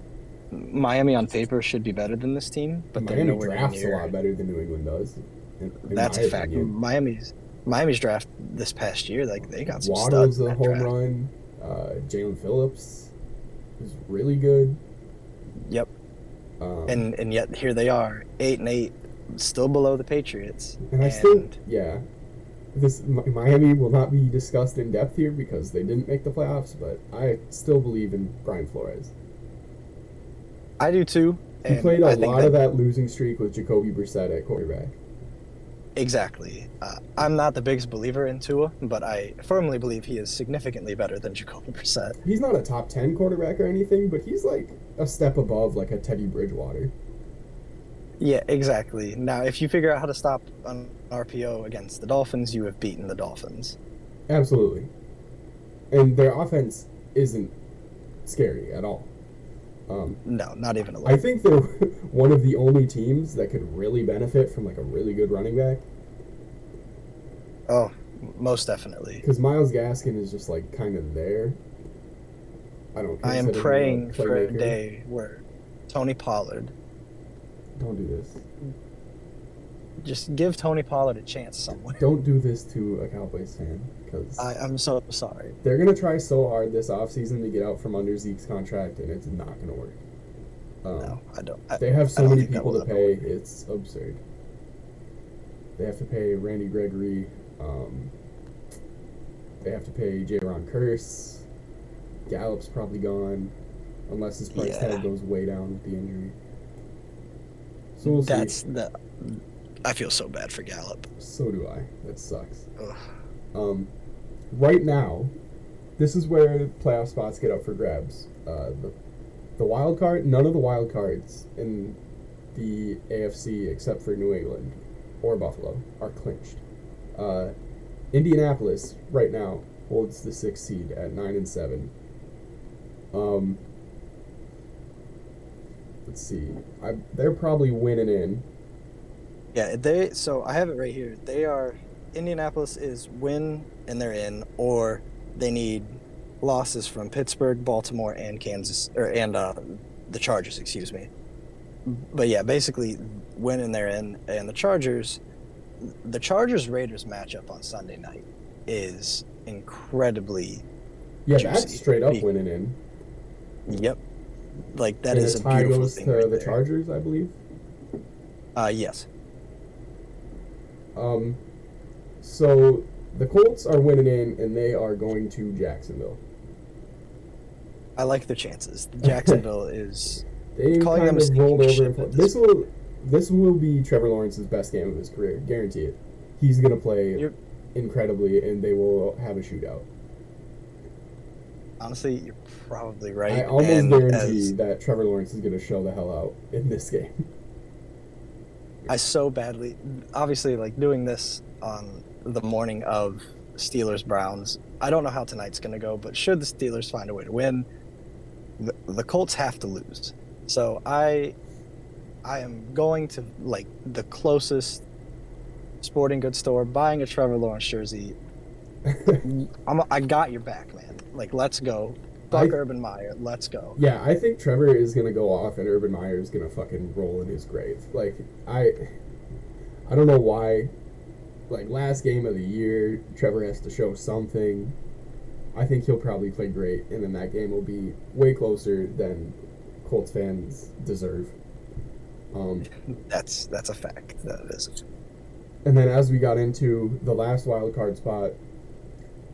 Miami on paper should be better than this team, but Miami they're nowhere drafts near. a lot better than New England does. In That's my a fact. opinion. Miami's draft this past year, like they got some Waddle's studs in a that home draft. run. Jalen Phillips is really good. Yep. And yet here they are, 8-8, still below the Patriots. And I Miami will not be discussed in depth here because they didn't make the playoffs, but I still believe in Brian Flores. I do too. He And played a I think lot of that losing streak with Jacoby Brissett at quarterback. exactly. I'm not the biggest believer in Tua, but I firmly believe he is significantly better than Jacoby Brissett. He's not a top 10 quarterback or anything, but he's like a step above like a Teddy Bridgewater. Yeah, exactly. Now, if you figure out how to stop an RPO against the Dolphins, you have beaten the Dolphins. Absolutely. And their offense isn't scary at all. No, not even a I little. think they're one of the only teams that could really benefit from like a really good running back. Oh, most definitely. Because Myles Gaskin is just like kind of there. I don't I am consider him praying a for a playmaker. day where Tony Pollard, Don't do this. just give Tony Pollard a chance somewhere. Don't do this to a Cowboys fan because I'm so sorry. they're going to try so hard this offseason to get out from under Zeke's contract, and it's not going to work. No, I don't. They have I so don't many think that people will to ever pay, work. it's absurd. They have to pay Randy Gregory. They have to pay J-Ron Curse. Gallup's probably gone, unless his price tag goes way down with the injury. So we'll That's see. the. I feel so bad for Gallup. So do I. That sucks. Ugh. Right now, this is where playoff spots get up for grabs. The wild card, none of the wild cards in the AFC except for New England or Buffalo are clinched. Indianapolis right now holds the 6th seed at 9-7. Let's see. They're probably winning in. Yeah, so I have it right here. Indianapolis is win and they're in, or they need losses from Pittsburgh, Baltimore, and the Chargers, excuse me. But yeah, basically win and they're in, and the Chargers Raiders matchup on Sunday night is incredibly Yeah, juicy. that's straight up winning in. Yep. Like that And is the a tie beautiful goes thing to right the there. Chargers, I believe. Yes. So the Colts are winning in, and they are going to Jacksonville. I like their chances. Jacksonville is They calling kind them a of rolled sneaking over. ship at This will be Trevor Lawrence's best game of his career, guarantee it. He's gonna play incredibly, and they will have a shootout. Honestly, you're probably right. I almost guarantee that Trevor Lawrence is gonna show the hell out in this game. I so badly, obviously, like doing this on the morning of Steelers Browns. I don't know how tonight's going to go, but should the Steelers find a way to win, the Colts have to lose. So I am going to like the closest sporting goods store, buying a Trevor Lawrence jersey. I got your back, man. Like, let's go. Fuck Urban Meyer. Let's go. Yeah, I think Trevor is gonna go off, and Urban Meyer is gonna fucking roll in his grave. Like I don't know why. Like last game of the year, Trevor has to show something. I think he'll probably play great, and then that game will be way closer than Colts fans deserve. That's a fact. That is. And then as we got into the last wild card spot,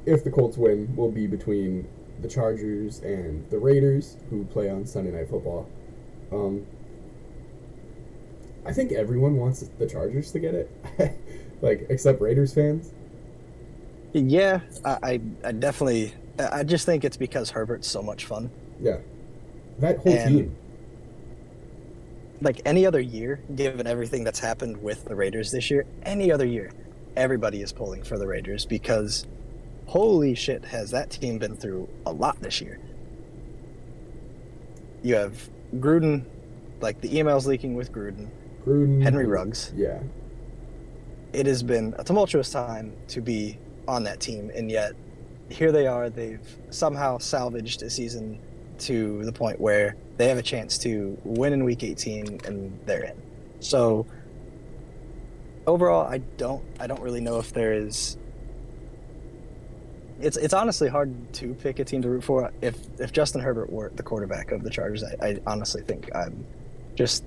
if the Colts win, will be between the Chargers and the Raiders, who play on Sunday Night Football. I think everyone wants the Chargers to get it, like except Raiders fans. Yeah, I definitely. I just think it's because Herbert's so much fun. Yeah, that whole team. Like any other year, given everything that's happened with the Raiders this year, any other year, everybody is pulling for the Raiders because holy shit, has that team been through a lot this year. You have Gruden, like the emails leaking with Gruden, Henry Ruggs. Yeah. It has been a tumultuous time to be on that team, and yet here they are. They've somehow salvaged a season to the point where they have a chance to win in Week 18, and they're in. So overall, I don't really know if there is. It's honestly hard to pick a team to root for. If Justin Herbert were the quarterback of the Chargers, I honestly think I'm just,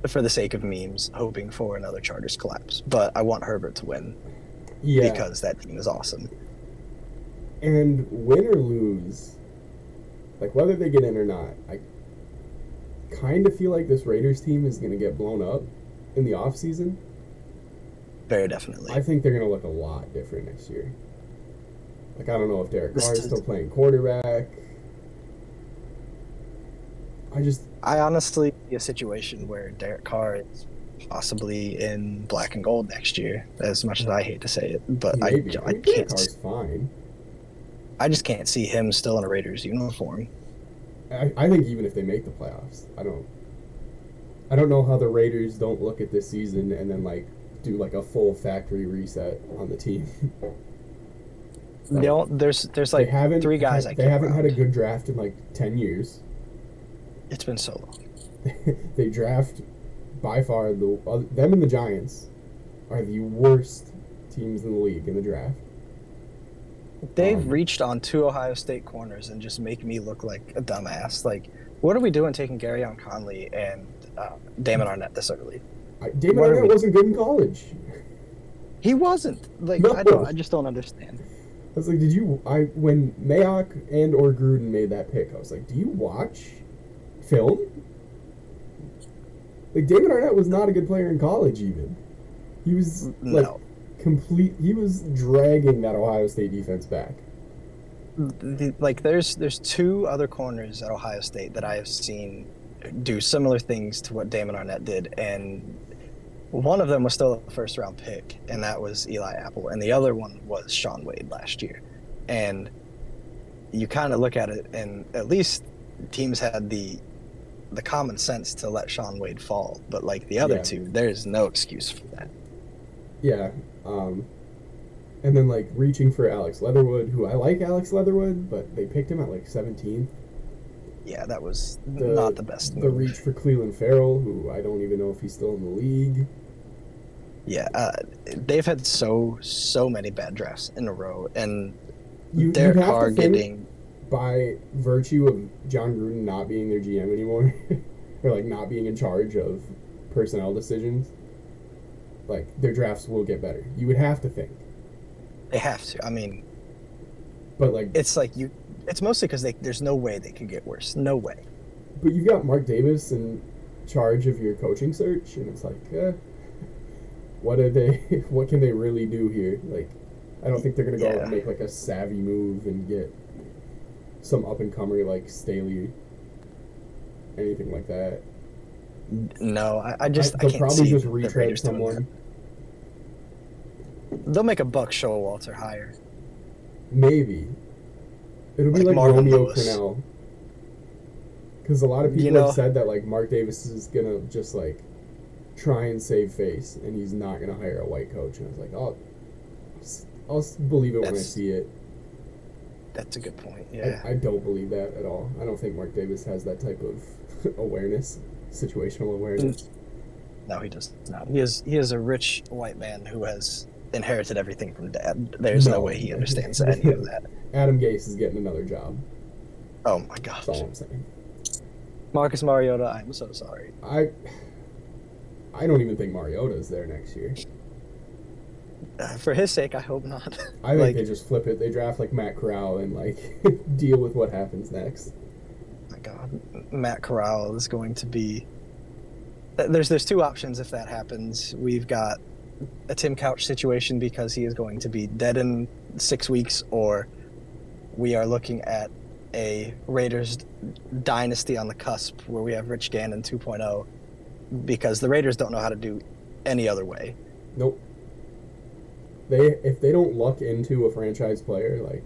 for the sake of memes, hoping for another Chargers collapse. But I want Herbert to win. Yeah, because that team is awesome. and win or lose, like whether they get in or not, I kind of feel like this Raiders team is going to get blown up in the offseason. Very I definitely. think they're going to look a lot different next year. Like, I don't know if Derek This Carr is is, still playing quarterback. I just, I honestly see a situation where Derek Carr is possibly in black and gold next year. As much as I hate to say it, but maybe. I I mean, Derek can't. Carr's fine. I just can't see him still in a Raiders uniform. I think even if they make the playoffs, I don't know how the Raiders don't look at this season and then like do like a full factory reset on the team. Like There's like three guys I they keep haven't had a around. good draft in like 10 years. It's been so long. They draft by far them and the Giants are the worst teams in the league in the draft. They've Um, reached on two Ohio State corners and just make me look like a dumbass. Like, what are we doing taking Gary on Conley and Damon Arnett this early? Damon What are Arnett we? wasn't good in college. He wasn't. Like, No, I just don't understand. I was like, did you? I when Mayock and or Gruden made that pick, I was like, do you watch film? Like Damon Arnett was not a good player in college. Even he was like No. complete. He was dragging that Ohio State defense back. Like, there's two other corners at Ohio State that I have seen do similar things to what Damon Arnett did, and one of them was still a first round pick, and that was Eli Apple, and the other one was Sean Wade last year. And you kind of look at it, and at least teams had the common sense to let Sean Wade fall, but like the other Yeah, two, there's no excuse for that. yeah. And then like reaching for Alex Leatherwood, who I like Alex Leatherwood, but they picked him at like 17th. Yeah, that was The not the best the reach move. for Cleveland Farrell, who I don't even know if he's still in the league. Yeah, they've had so many bad drafts in a row, and You'd Derek have to Carr think getting by virtue of John Gruden not being their GM anymore, or like not being in charge of personnel decisions, like their drafts will get better. You would have to think, they have to. I mean, but like, it's like you. It's mostly because there's no way they could get worse. No way. but you've got Mark Davis in charge of your coaching search, and it's like, what are they? What can they really do here? Like, I don't think they're gonna go out and Yeah. make like a savvy move and get some up and comer like Staley, anything like that. No, I They'll can't probably see just the retread Raiders doing someone. that. They'll make a Buck Showalter hire, Maybe it'll be like like Marvin Romeo Lewis. Crennel, because a lot of You people have know, said that like Mark Davis is gonna just like try and save face, and he's not gonna hire a white coach. And I was like, oh, I'll believe it when I that's see it. that's a good point. Yeah. I don't believe that at all. I don't think Mark Davis has that type of awareness, situational awareness. No, he does not. He is a rich white man who has inherited everything from dad. There's no No, way he understands any of that. Adam Gase is getting another job. Oh my That's gosh. all I'm saying. Marcus Mariota, I'm so sorry. I don't even think Mariota's there next year. For his sake, I hope not. I think Like, they just flip it. They draft like Matt Corral and like deal with what happens next. my God, Matt Corral is going to be. There's two options if that happens. We've got a Tim Couch situation because he is going to be dead in 6 weeks, or we are looking at a Raiders dynasty on the cusp where we have Rich Gannon 2.0 because the Raiders don't know how to do any other way. Nope. If they don't luck into a franchise player, like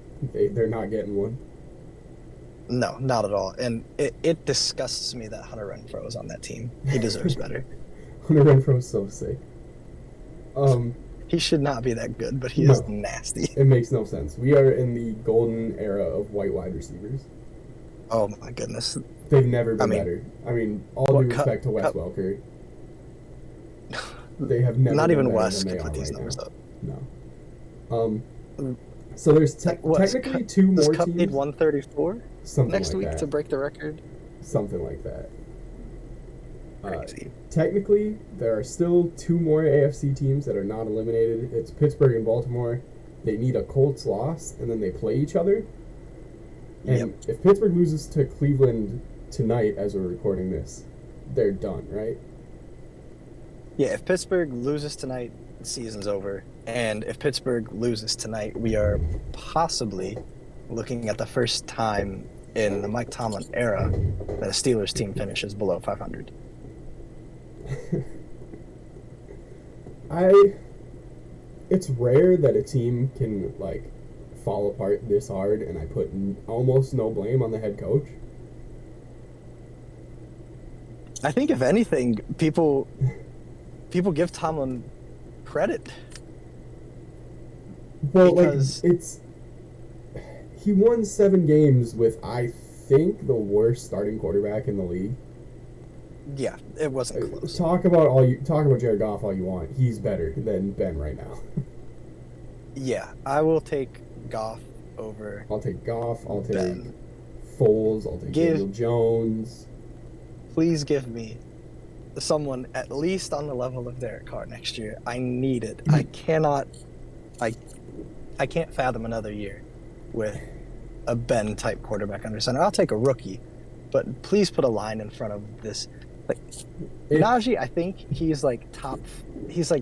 they're not getting one. No, not at all. And it disgusts me that Hunter Renfrow is on that team. He deserves better. Hunter Renfro's so sick. He should not be that good, but he is No. nasty. It makes no sense. We are in the golden era of white wide receivers. Oh my goodness. They've never been I mean, better. I mean, all well, due respect to Wes cut- Welker, they have never Not been even better Wes than they can put are these right numbers now. up. No. So there's technically two Does more Cup need teams. 134 Something next like week that. to break the record? Something like that. Crazy. Technically, there are still two more AFC teams that are not eliminated. It's Pittsburgh and Baltimore. They need a Colts loss, and then they play each other. And if Pittsburgh loses to Cleveland tonight, as we're recording this, they're done, right? Yeah, if Pittsburgh loses tonight, the season's over. And if Pittsburgh loses tonight, we are possibly looking at the first time in the Mike Tomlin era that a Steelers team finishes below 500. It's rare that a team can like fall apart this hard, and I put almost no blame on the head coach. I think if anything, people give Tomlin credit. Well, because he won 7 games with, I think, the worst starting quarterback in the league. Yeah, it wasn't close. Talk about Jared Goff all you want. He's better than Ben right now. Yeah, I will take Goff over. I'll take Goff. I'll take Ben. Foles. I'll take Daniel Jones. Please give me someone at least on the level of Derek Carr next year. I need it. I can't fathom another year with a Ben type quarterback under center. I'll take a rookie, but please put a line in front of this. Like Najee, I think he's like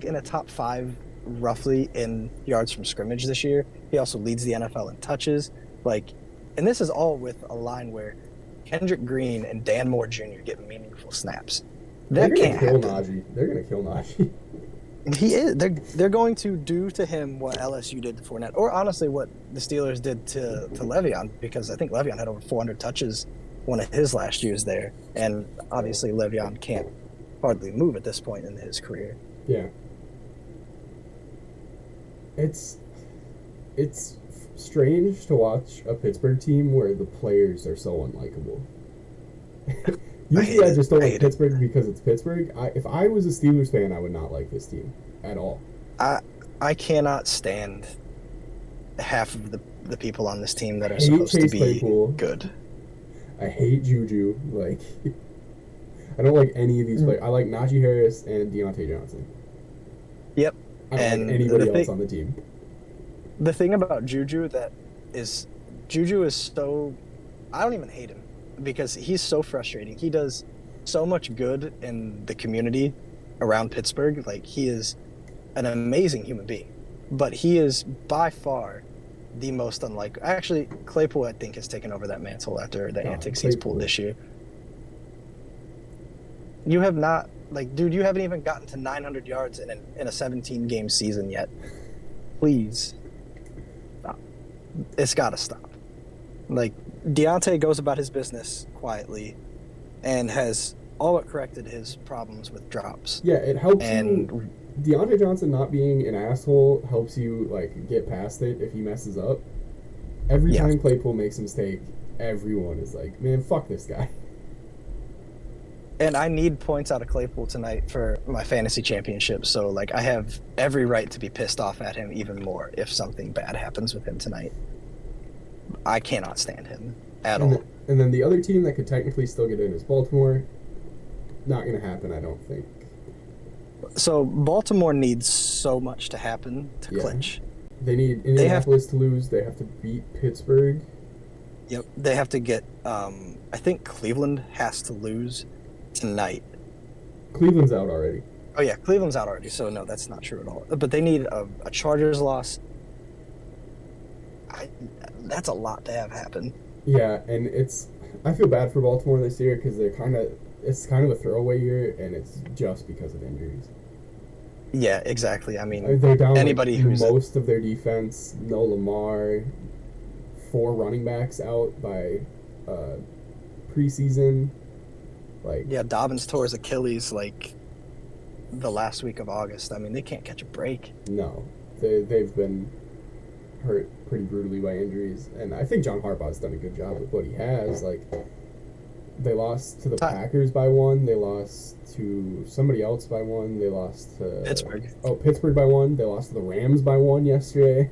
in a top 5 roughly in yards from scrimmage this year. He also leads the NFL in touches. And this is all with a line where Kendrick Green and Dan Moore Jr. get meaningful snaps. That can't happen. They're gonna kill Najee. He is. They're going to do to him what LSU did to Fournette, or honestly what the Steelers did to Le'Veon, because I think Le'Veon had over 400 touches one of his last years there, and obviously Le'Veon can't hardly move at this point in his career. Yeah. It's strange to watch a Pittsburgh team where the players are so unlikable. Usually I just don't like Pittsburgh because it's Pittsburgh. If I was a Steelers fan, I would not like this team at all. I cannot stand half of the people on this team that are supposed to be good. I hate Juju. I don't like any of these players. I like Najee Harris and Deontay Johnson. Yep. I don't like anybody else on the team. The thing about Juju is so... I don't even hate him because he's so frustrating. He does so much good in the community around Pittsburgh. He is an amazing human being. But he is by far the most unlikely. Actually, Claypool, I think, has taken over that mantle after the antics he's pulled this year. You have not... dude, you haven't even gotten to 900 yards in a 17-game season yet. Please. Stop. It's got to stop. Deontay goes about his business quietly and has all but corrected his problems with drops. Yeah, it helps you. Deontay Johnson not being an asshole helps you, get past it if he messes up. Every time Claypool makes a mistake, everyone is like, man, fuck this guy. And I need points out of Claypool tonight for my fantasy championship, so I have every right to be pissed off at him even more if something bad happens with him tonight. I cannot stand him at all. And then the other team that could technically still get in is Baltimore. Not going to happen, I don't think. So Baltimore needs so much to happen to clinch. They need Indianapolis to lose. They have to beat Pittsburgh. Yep, they have to get... I think Cleveland has to lose tonight. Cleveland's out already. Oh yeah, Cleveland's out already, so no, that's not true at all. But they need a Chargers loss. That's a lot to have happen. Yeah, and I feel bad for Baltimore this year because it's kind of a throwaway year, and it's just because of injuries. Yeah, exactly. I mean, they're down anybody who's most of their defense. No Lamar, 4 running backs out by preseason. Dobbins tore his Achilles the last week of August. I mean, they can't catch a break. No, they've been hurt pretty brutally by injuries, and I think John Harbaugh's done a good job with what he has. They lost to the Packers by 1. They lost to somebody else by 1. They lost to Pittsburgh. Oh, Pittsburgh by 1. They lost to the Rams by 1 yesterday.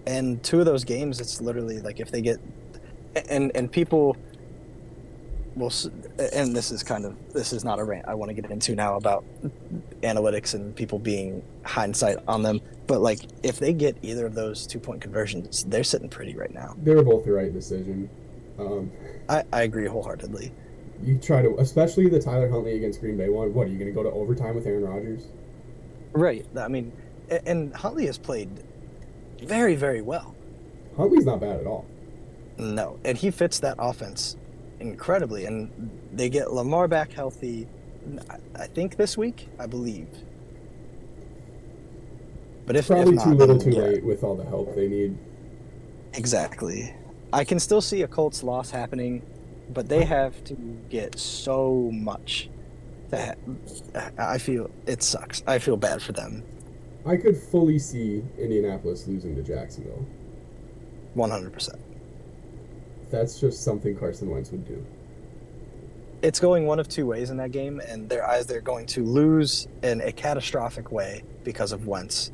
And 2 of those games, it's literally if they get and people we'll and this is not a rant I want to get into now about analytics and people being hindsight on them, but like if they get either of those 2-point conversions, they're sitting pretty right now. They were both the right decision. Um, I agree wholeheartedly. you try to, especially the Tyler Huntley against Green Bay one. What, are you going to go to overtime with Aaron Rodgers? Right. I mean, and Huntley has played very, very well. Huntley's not bad at all. No, and he fits that offense incredibly. And they get Lamar back healthy, I think this week, I believe. But if Probably not, too little, then, too late with all the help they need. Exactly. I can still see a Colts loss happening, but they have to get so much. I feel it sucks. I feel bad for them. I could fully see Indianapolis losing to Jacksonville. 100%. That's just something Carson Wentz would do. It's going one of two ways in that game, and they're either going to lose in a catastrophic way because of Wentz,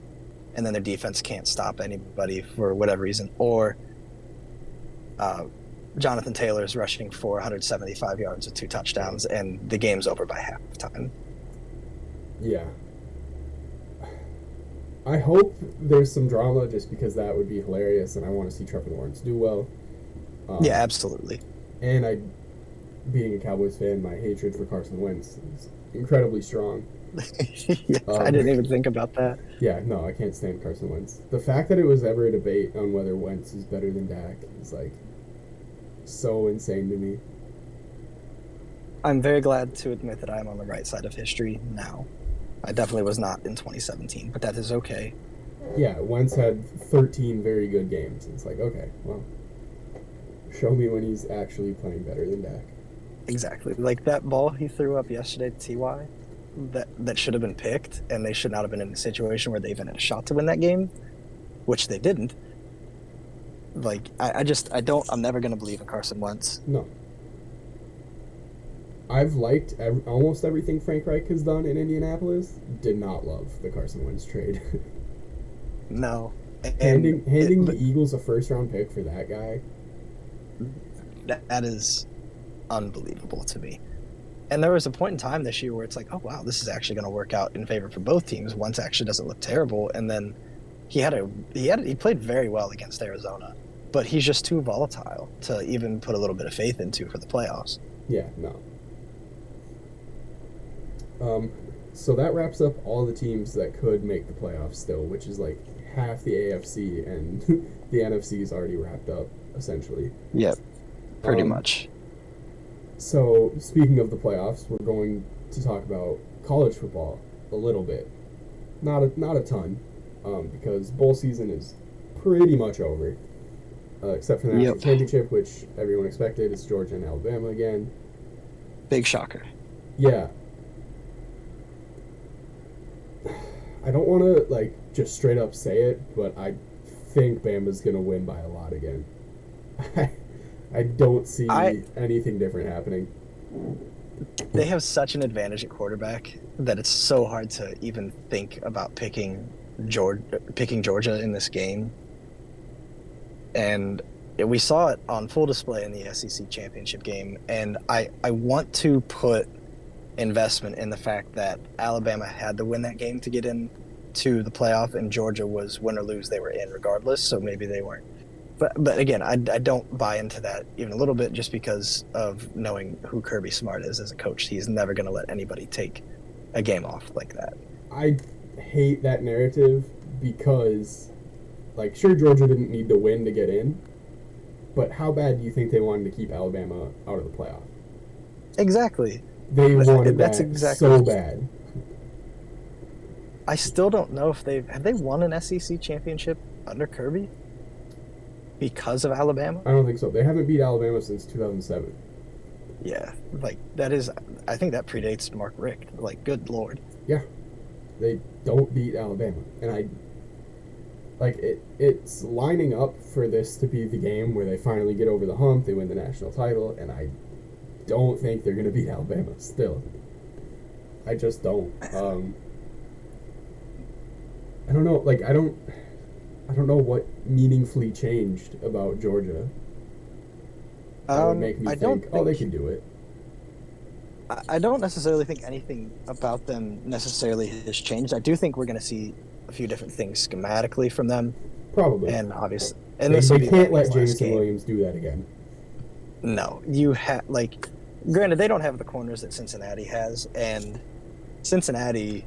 and then their defense can't stop anybody for whatever reason, or Jonathan Taylor's rushing for 175 yards with 2 touchdowns, and the game's over by halftime. Yeah. I hope there's some drama just because that would be hilarious, and I want to see Trevor Lawrence do well. Yeah, absolutely. And being a Cowboys fan, my hatred for Carson Wentz is incredibly strong. I didn't even think about that. Yeah, no, I can't stand Carson Wentz. The fact that it was ever a debate on whether Wentz is better than Dak is like so insane to me. I'm very glad to admit that I'm on the right side of history now. I definitely was not in 2017, but that is okay. Yeah, Wentz had 13 very good games. It's like, okay, well, show me when he's actually playing better than Dak. Exactly. Like that ball he threw up yesterday to Ty, that should have been picked, and they should not have been in a situation where they even had a shot to win that game, which they didn't. Like, I'm never going to believe in Carson Wentz. No. I've liked almost everything Frank Reich has done in Indianapolis. Did not love the Carson Wentz trade. No. Handing the Eagles a first-round pick for that guy. That is unbelievable to me. And there was a point in time this year where it's like, oh wow, this is actually going to work out in favor for both teams. Wentz actually doesn't look terrible, and then he played very well against Arizona, but he's just too volatile to even put a little bit of faith into for the playoffs. Yeah, no. So that wraps up all the teams that could make the playoffs still, which is like half the AFC, and the NFC is already wrapped up essentially. Yep, pretty much. So, speaking of the playoffs, we're going to talk about college football a little bit. Not a ton, because bowl season is pretty much over, except for the national championship, which everyone expected. It's Georgia and Alabama again. Big shocker. Yeah. I don't want to just straight up say it, but I think Bama's going to win by a lot again. I don't see anything different happening. They have such an advantage at quarterback that it's so hard to even think about picking Georgia in this game. And we saw it on full display in the SEC championship game. And I want to put investment in the fact that Alabama had to win that game to get into the playoff, and Georgia was win or lose, they were in regardless. So maybe they weren't. But again, I don't buy into that even a little bit, just because of knowing who Kirby Smart is as a coach. He's never going to let anybody take a game off like that. I hate that narrative because, sure, Georgia didn't need to win to get in, but how bad do you think they wanted to keep Alabama out of the playoff? Exactly. They wanted that so bad. I still don't know if have they won an SEC championship under Kirby? Because of Alabama? I don't think so. They haven't beat Alabama since 2007. Yeah, that is. I think that predates Mark Richt. Good Lord. Yeah, they don't beat Alabama, and it's lining up for this to be the game where they finally get over the hump. They win the national title, and I don't think they're gonna beat Alabama. Still, I just don't. I don't know. I don't know what meaningfully changed about Georgia that would make me think, they can do it. I don't necessarily think anything about them necessarily has changed. I do think we're going to see a few different things schematically from them, Probably. and obviously, and They, this will they be can't let Manny's last Jameson game. Williams do that again. No, you have like, granted, they don't have the corners that Cincinnati has, and Cincinnati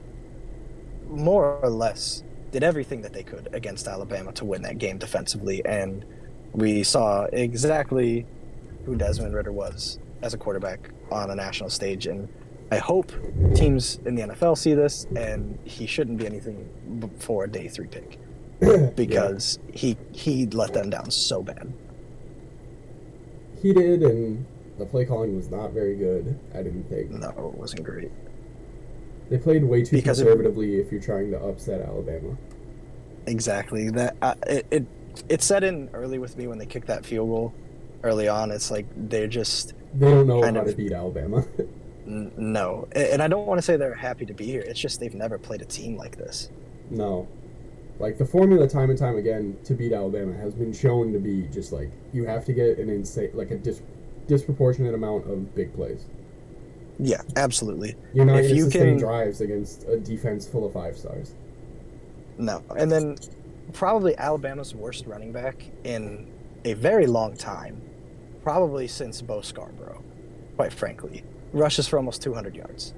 more or less did everything that they could against Alabama to win that game defensively, and we saw exactly who Desmond Ritter was as a quarterback on a national stage. And I hope teams in the NFL see this, and he shouldn't be anything before a day 3 pick because he let them down so bad. He did, and the play calling was not very good, I didn't think. No, it wasn't great. They played way too Because conservatively if you're trying to upset Alabama. exactly that it set in early with me when they kicked that field goal early on. It's like they don't know how to beat Alabama. No, and I don't want to say they're happy to be here. It's just they've never played a team like this. No. Like, the formula time and time again to beat Alabama has been shown to be just like, you have to get an insane, like a disproportionate amount of big plays. Yeah, absolutely. You're not going to sustain drives against a defense full of 5 stars. No. And then probably Alabama's worst running back in a very long time, probably since Bo Scarborough, quite frankly, rushes for almost 200 yards.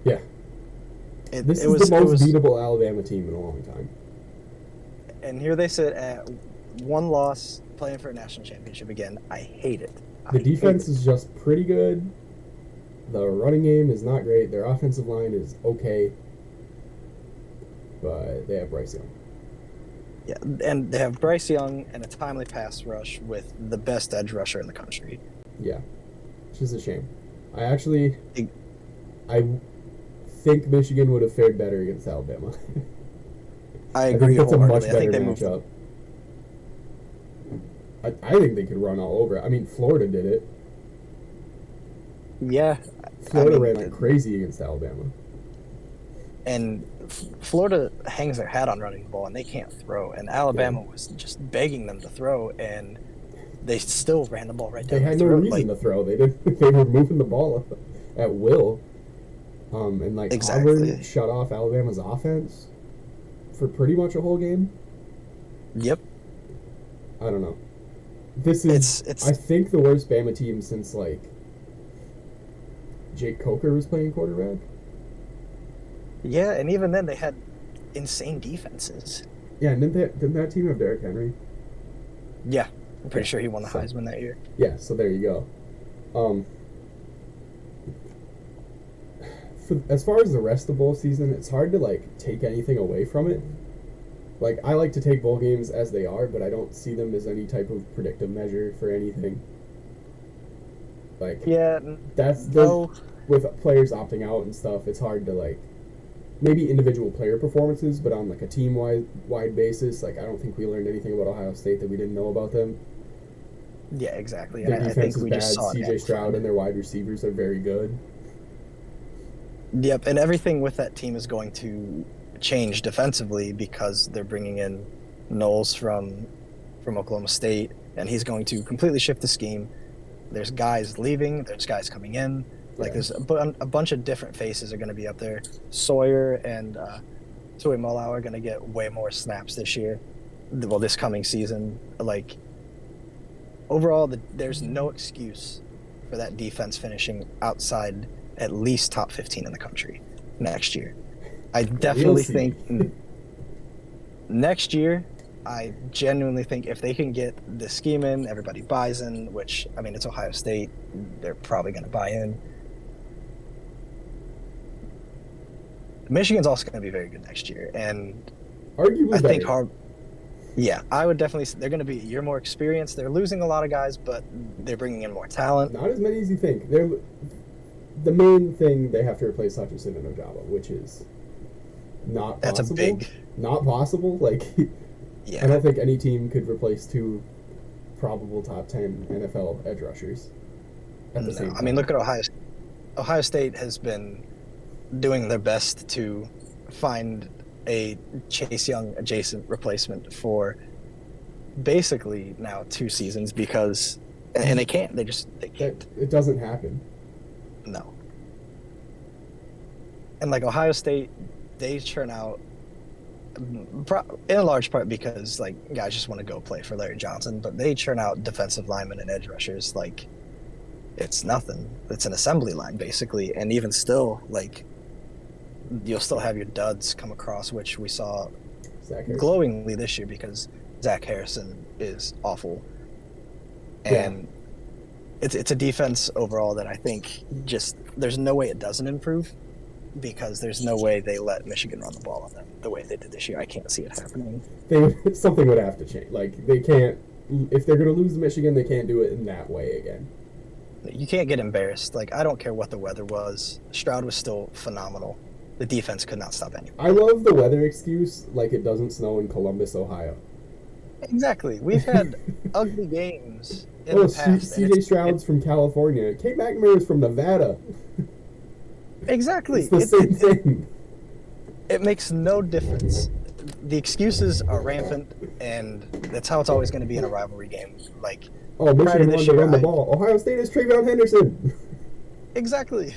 Yeah. This is the most beatable Alabama team in a long time. And here they sit at 1 loss, playing for a national championship again. I hate it. The defense is just pretty good. The running game is not great. Their offensive line is okay. But they have Bryce Young. Yeah, and they have Bryce Young and a timely pass rush with the best edge rusher in the country. Yeah, which is a shame. I think Michigan would have fared better against Alabama. I agree. That's a much better matchup. I think they could run all over it. I mean, Florida did it. Yeah. Florida ran like crazy against Alabama. And Florida hangs their hat on running the ball, and they can't throw. And Alabama was just begging them to throw, and they still ran the ball right down. They had no reason to throw. They were moving the ball at will. And Auburn shut off Alabama's offense for pretty much a whole game. Yep. I don't know. This is, I think, the worst Bama team since, Jake Coker was playing quarterback. Yeah, and even then they had insane defenses. Yeah, and didn't that team have Derrick Henry? Yeah, I'm pretty sure he won the Heisman that year. Yeah, so there you go. As far as the rest of the bowl season, it's hard to take anything away from it. I like to take bowl games as they are, but I don't see them as any type of predictive measure for anything. With players opting out and stuff, it's hard to maybe individual player performances, but on a team-wide basis, I don't think we learned anything about Ohio State that we didn't know about them. Yeah, exactly. Their defense is bad. C.J. Stroud and their wide receivers are very good. Yep, and everything with that team is going to change defensively because they're bringing in Knowles from Oklahoma State, and he's going to completely shift the scheme. There's guys leaving, there's guys coming in. There's a bunch of different faces are going to be up there. Sawyer and Tui Molau are going to get way more snaps this year. Well, this coming season. Overall, there's no excuse for that defense finishing outside at least top 15 in the country next year. I definitely think next year, I genuinely think if they can get the scheme in, everybody buys in, which, I mean, it's Ohio State. They're probably going to buy in. Michigan's also going to be very good next year, and arguably I think I would definitely say they're going to be a year more experienced. They're losing a lot of guys, but they're bringing in more talent. Not as many as you think. The main thing they have to replace Hutchinson and Ojabo, which is not possible. Not possible. I don't think any team could replace 2 probable top 10 NFL edge rushers at the same time. I mean, look at Ohio State. Ohio State has been doing their best to find a Chase Young adjacent replacement for basically now 2 seasons and they can't. They can't. It doesn't happen. No. And like Ohio State, they churn out in a large part because like guys just want to go play for Larry Johnson, but they churn out defensive linemen and edge rushers like it's nothing. It's an assembly line basically, and even still, like you'll still have your duds come across, which we saw glowingly this year because Zach Harrison is awful, and it's a defense overall that I think just there's no way it doesn't improve. Because there's no way they let Michigan run the ball on them the way they did this year. I can't see it happening. Something would have to change. Like, they can't... If they're going to lose to Michigan, they can't do it in that way again. You can't get embarrassed. Like, I don't care what the weather was. Stroud was still phenomenal. The defense could not stop anyone. I love the weather excuse, like it doesn't snow in Columbus, Ohio. Exactly. We've had ugly games in the past. C.J. Stroud's from California. Kate McNamara's from Nevada. Exactly. It's the same thing. It makes no difference. The excuses are rampant, and that's how it's always going to be in a rivalry game. Like, Michigan wanted to run the ball. Ohio State is Travion Henderson. Exactly.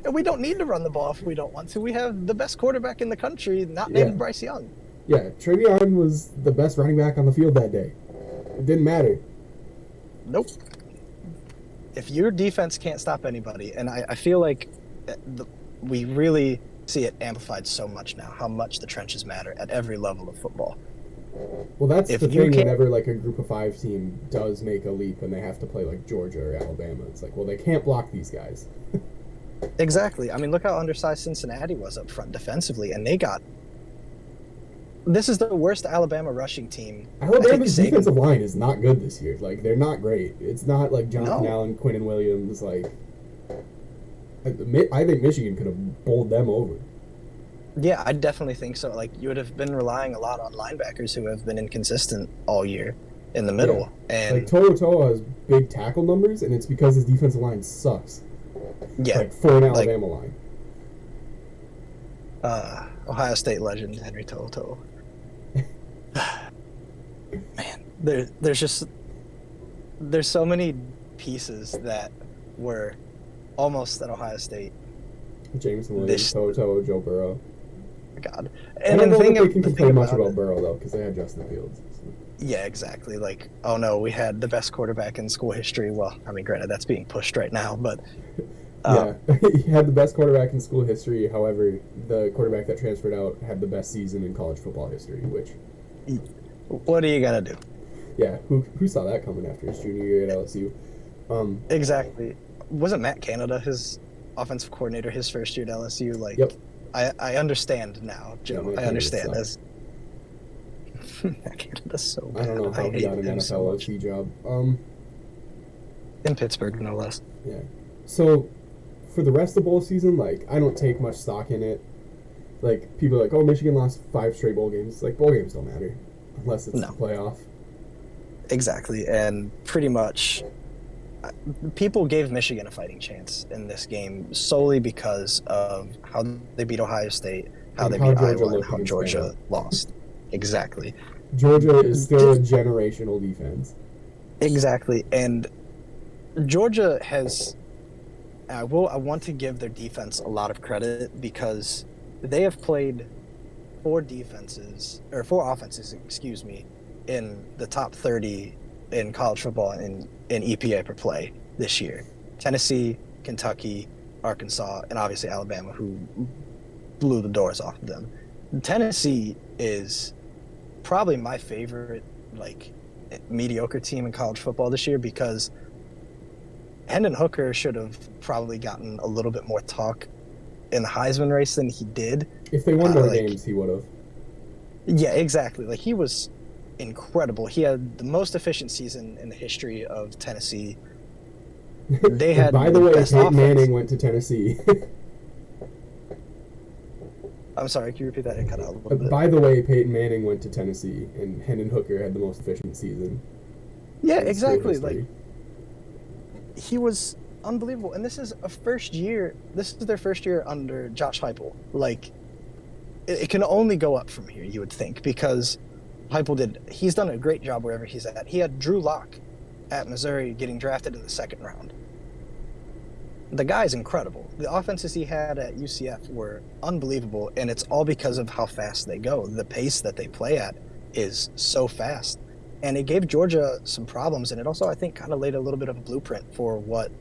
And we don't need to run the ball if we don't want to. We have the best quarterback in the country, not named Bryce Young. Yeah, Travion was the best running back on the field that day. It didn't matter. Nope. If your defense can't stop anybody, and I feel like we really see it amplified so much now, how much the trenches matter at every level of football. Well, that's the thing whenever like a group of 5 team does make a leap and they have to play like Georgia or Alabama. It's like, well, they can't block these guys. Exactly. I mean, look how undersized Cincinnati was up front defensively, and they got... This is the worst Alabama rushing team. Alabama's defensive line is not good this year. Like, they're not great. It's not like Jonathan Allen, Quinnen Williams, like... I think Michigan could have bowled them over. Yeah, I definitely think so. Like, you would have been relying a lot on linebackers who have been inconsistent all year in the middle. Yeah. And like, Toa has big tackle numbers, and it's because his defensive line sucks. Yeah. Like, for an Alabama line. Ohio State legend, Henry To'oTo'o. Man, there's so many pieces that were almost at Ohio State. Jameson Williams, To'oTo'o, Joe Burrow. God. And I don't think they can complain much about Burrow, though, because they had Justin Fields. So. Yeah, exactly. Like, oh no, we had the best quarterback in school history. Well, I mean, granted, that's being pushed right now, but... yeah, he had the best quarterback in school history. However, the quarterback that transferred out had the best season in college football history, which... What are you going to do? Yeah, who saw that coming after his junior year at LSU? Exactly. Wasn't Matt Canada his offensive coordinator his first year at LSU? Like, yep. I understand now, Joe. Yeah, I understand this. Matt Canada's so bad. I don't know how he got an NFL OC job. In Pittsburgh, no less. Yeah. So, for the rest of the bowl season, like, I don't take much stock in it. Like, people are like, oh, Michigan lost 5 straight bowl games. Like, bowl games don't matter unless it's the playoff. Exactly, and pretty much people gave Michigan a fighting chance in this game solely because of how they beat Ohio State, how they beat Iowa, and how Georgia lost. Exactly. Georgia is still a generational defense. Exactly, and Georgia has... I want to give their defense a lot of credit because they have played 4 offenses, in the top 30 in college football in EPA per play this year. Tennessee, Kentucky, Arkansas, and obviously Alabama, who blew the doors off of them. Tennessee is probably my favorite, like, mediocre team in college football this year because Hendon Hooker should have probably gotten a little bit more talk in the Heisman race than he did. If they won more games, he would have. Yeah, exactly. Like, he was incredible. He had the most efficient season in the history of Tennessee. They had By the way, Peyton Manning went to Tennessee. I'm sorry, can you repeat that? It cut out a little bit. By the way, Peyton Manning went to Tennessee, and Hendon Hooker had the most efficient season. Yeah, exactly. Like, he was unbelievable. And this is their first year under Josh Heupel. Like, it can only go up from here, you would think, because he's done a great job wherever he's at. He had Drew Lock at Missouri getting drafted in the 2nd round. the guy's incredible. The offenses he had at UCF were unbelievable, and it's all because of how fast they go. The pace that they play at is so fast. And it gave Georgia some problems, and it also, I think, kind of laid a little bit of a blueprint for what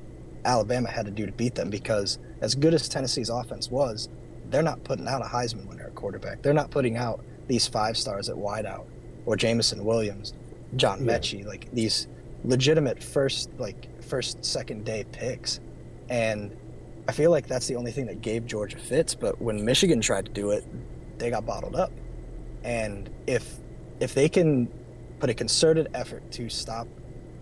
Alabama had to do to beat them, because as good as Tennessee's offense was, they're not putting out a Heisman winner at quarterback. They're not putting out these 5 stars at wideout, or Jamison Williams, John Mechie, like these legitimate first, second day picks. And I feel like that's the only thing that gave Georgia fits. But when Michigan tried to do it, they got bottled up. And if they can put a concerted effort to stop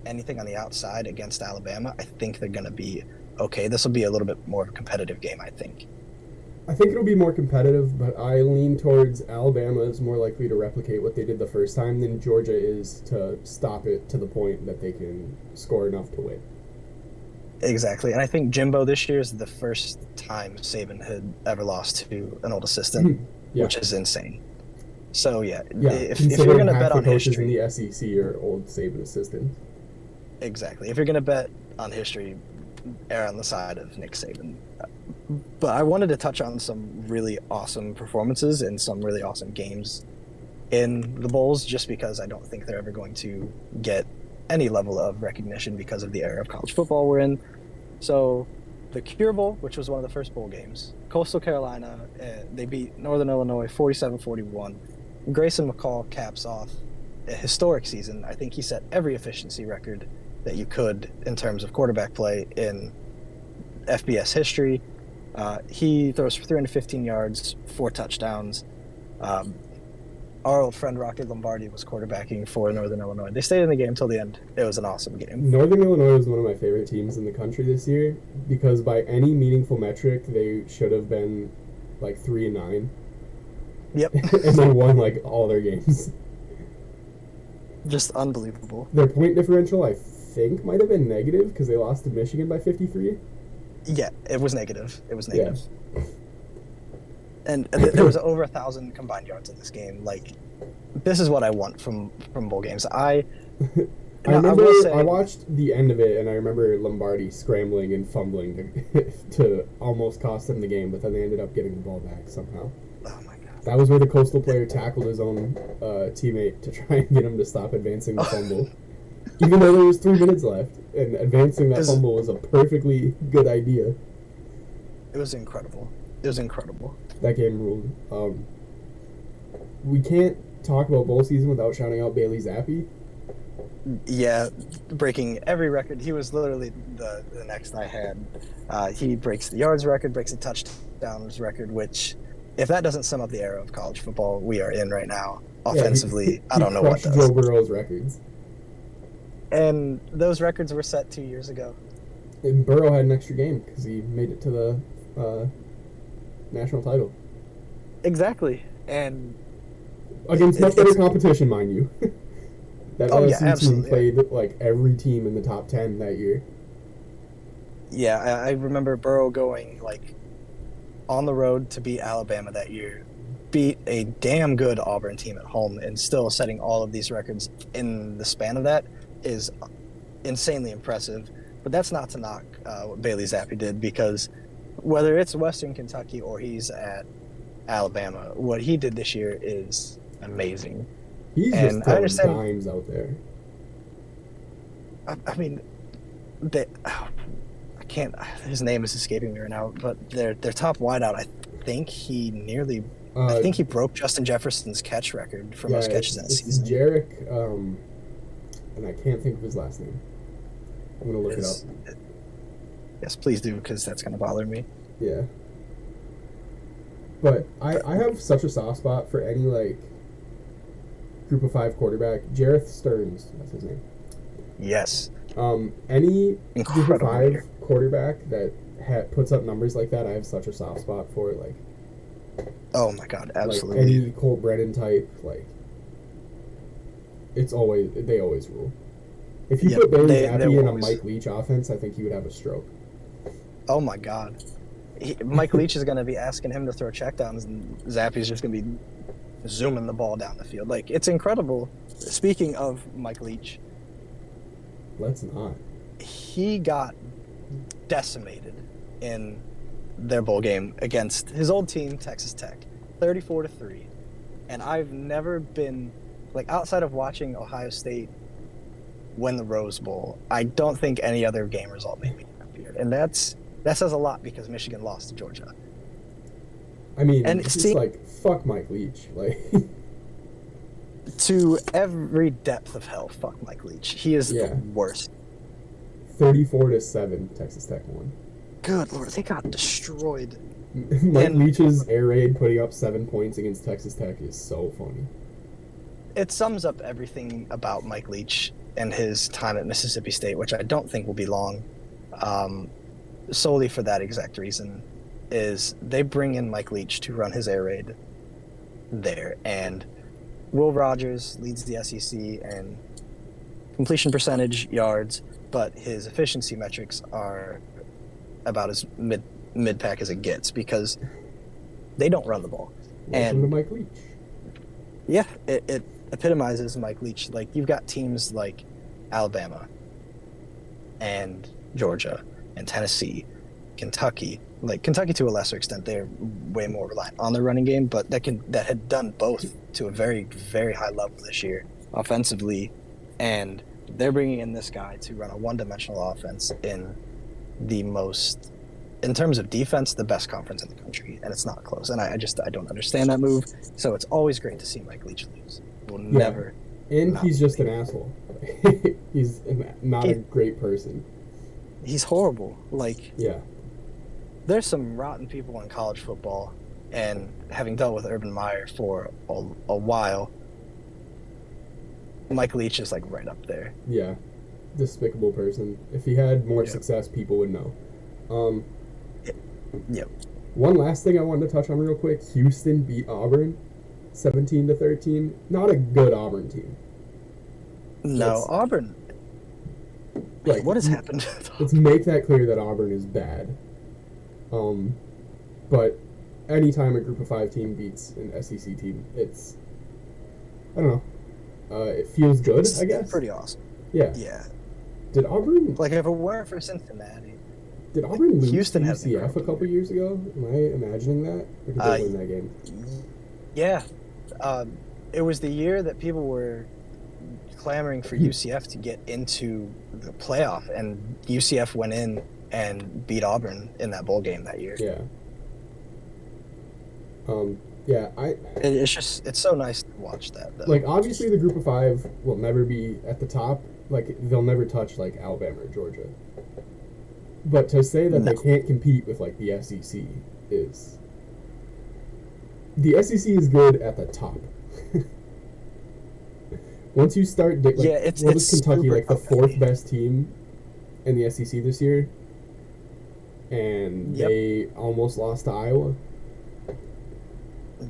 anything on the outside against Alabama, I think they're going to be okay. This will be a little bit more of a competitive game, I think. I think it'll be more competitive, but I lean towards Alabama is more likely to replicate what they did the first time than Georgia is to stop it to the point that they can score enough to win. Exactly. And I think Jimbo this year is the first time Saban had ever lost to an old assistant, which is insane. So, if you're going to bet on history, in the SEC are old Saban assistants. Exactly. If you're going to bet on history, err on the side of Nick Saban. But I wanted to touch on some really awesome performances and some really awesome games in the bowls, just because I don't think they're ever going to get any level of recognition because of the era of college football we're in. So the Cure Bowl, which was one of the first bowl games, Coastal Carolina, they beat Northern Illinois 47-41. Grayson McCall caps off a historic season. I think he set every efficiency record that you could in terms of quarterback play in FBS history. He throws for 315 yards, 4 touchdowns. Our old friend Rocky Lombardi was quarterbacking for Northern Illinois. They stayed in the game until the end. It was an awesome game. Northern Illinois is one of my favorite teams in the country this year because by any meaningful metric, they should have been like 3-9. Yep. And they won like all their games. Just unbelievable. Their point differential, I think, might have been negative because they lost to Michigan by 53. Yeah, it was negative. Yeah. And there was over 1,000 combined yards in this game. Like, this is what I want from bowl games. I watched the end of it, and I remember Lombardi scrambling and fumbling to almost cost them the game, but then they ended up getting the ball back somehow. Oh my god! That was where the Coastal player tackled his own teammate to try and get him to stop advancing the fumble, even though there was 3 minutes left, and advancing that fumble was a perfectly good idea. It was incredible. That game ruled. We can't talk about bowl season without shouting out Bailey Zappi. Yeah, breaking every record. He was literally the next I had. He breaks the yards record, breaks the touchdowns record, which, if that doesn't sum up the era of college football we are in right now, offensively, I don't know what does. Joe Burrow's records. And those records were set 2 years ago. And Burrow had an extra game because he made it to the national title. Exactly. And against much better competition, mind you. That LSU team played like every team in the top 10 that year. Yeah, I remember Burrow going like on the road to beat Alabama that year, beat a damn good Auburn team at home, and still setting all of these records in the span of that is insanely impressive. But that's not to knock what Bailey Zappi did, because whether it's Western Kentucky or he's at Alabama, what he did this year is amazing. He's just throwing dimes out there. I mean, I can't. His name is escaping me right now. But their top wideout, I think he broke Justin Jefferson's catch record for most catches in a season. It's Jarek, and I can't think of his last name. I'm gonna look it up. Yes, please do, because that's gonna bother me. Yeah. But I have such a soft spot for any like Group of 5 quarterback. Jareth Stearns, that's his name. Yes. Any Incredible Group of 5 leader. quarterback that puts up numbers like that, I have such a soft spot for it. Like, oh my god, absolutely. Like any Colt Brennan type, like they always rule. If you put Bailey Zappi in a Mike Leach offense, I think he would have a stroke. Oh my god. Mike Leach is going to be asking him to throw checkdowns, and Zappi's just going to be zooming the ball down the field. Like, it's incredible. Speaking of Mike Leach, let's not. He got decimated in their bowl game against his old team, Texas Tech, 34-3. And I've never been, like, outside of watching Ohio State win the Rose Bowl, I don't think any other game result made me happier. And that says a lot because Michigan lost to Georgia. I mean, And it's just like, fuck Mike Leach. Like, to every depth of hell, fuck Mike Leach. He is the worst. 34-7, Texas Tech won. Good Lord, they got destroyed. Mike Leach's air raid putting up 7 points against Texas Tech is so funny. It sums up everything about Mike Leach and his time at Mississippi State, which I don't think will be long, solely for that exact reason, is they bring in Mike Leach to run his air raid there, and Will Rogers leads the SEC in completion percentage, yards, but his efficiency metrics are about as mid-pack as it gets because they don't run the ball. Welcome to Mike Leach. Yeah, it epitomizes Mike Leach. Like, you've got teams like Alabama and Georgia and Tennessee, Kentucky. Like, Kentucky to a lesser extent, they're way more reliant on their running game, but that had done both to a very, very high level this year offensively, and they're bringing in this guy to run a one-dimensional offense in the most, in terms of defense, the best conference in the country, and it's not close. And I don't understand that move. So it's always great to see Mike Leach lose. We'll never. And he's just an asshole. He's not a great person. He's horrible. Like, yeah. There's some rotten people in college football, and having dealt with Urban Meyer for a while, Mike Leach is like right up there. Yeah. Despicable person. If he had more success, people would know. Yep. One last thing I wanted to touch on real quick. Houston beat Auburn 17-13. Not a good Auburn team. No, Auburn. Like, what has happened? Let's make that clear that Auburn is bad. But anytime a group of 5 team beats an SEC team, it's, I don't know. It feels good, I guess. It's pretty awesome. Yeah. Yeah. Did Auburn... Like, if it weren't for Cincinnati... Did Auburn lose Houston to UCF a couple years ago? Am I imagining that? Or did they win that game? Yeah. It was the year that people were clamoring for UCF to get into the playoff, and UCF went in and beat Auburn in that bowl game that year. Yeah. It's so nice to watch that, though. Like, obviously the group of 5 will never be at the top. Like, they'll never touch, like, Alabama or Georgia. But to say that they can't compete with, like, the SEC is... The SEC is good at the top. Once you start... Like, it's Kentucky, like, the 4th best team in the SEC this year? And they almost lost to Iowa?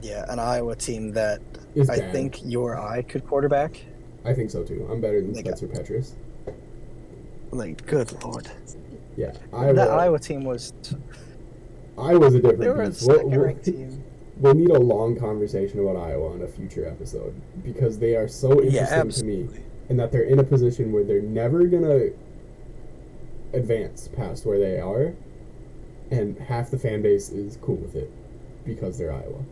Yeah, an Iowa team that I think you or I could quarterback. I think so, too. I'm better than Spencer Petras. Like, good Lord. Yeah, that Iowa team was... Iowa's a different They were a second-ranked team. We'll need a long conversation about Iowa on a future episode because they are so interesting to me, and that they're in a position where they're never going to advance past where they are, and half the fan base is cool with it because they're Iowa.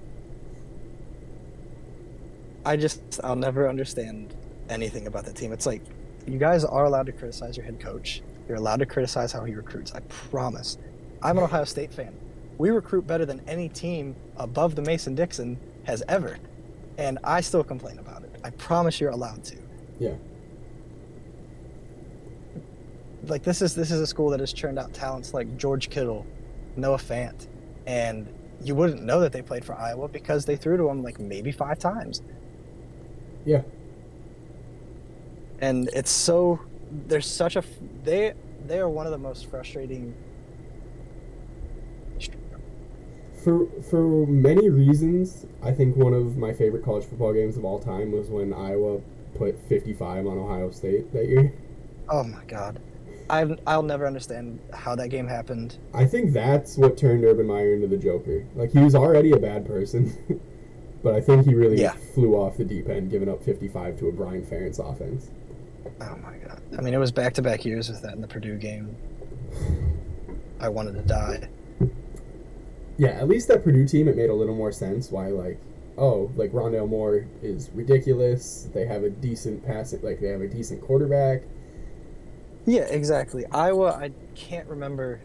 I'll never understand anything about that team. It's like, you guys are allowed to criticize your head coach. You're allowed to criticize how he recruits. I promise. I'm an Ohio State fan. We recruit better than any team above the Mason-Dixon has ever. And I still complain about it. I promise you're allowed to. Yeah. Like, this is a school that has churned out talents like George Kittle, Noah Fant, and you wouldn't know that they played for Iowa because they threw to them like maybe 5 times. Yeah. And it's so... There's such a... They are one of the most frustrating... For many reasons, I think one of my favorite college football games of all time was when Iowa put 55 on Ohio State that year. Oh my God. I'll never understand how that game happened. I think that's what turned Urban Meyer into the Joker. Like, he was already a bad person, but I think he really flew off the deep end, giving up 55 to a Brian Ferentz offense. Oh my God. I mean, it was back-to-back years with that in the Purdue game. I wanted to die. Yeah, at least that Purdue team, it made a little more sense why, like, oh, like Rondale Moore is ridiculous. They have a decent passing, like they have a decent quarterback. Yeah, exactly. Iowa, I can't remember.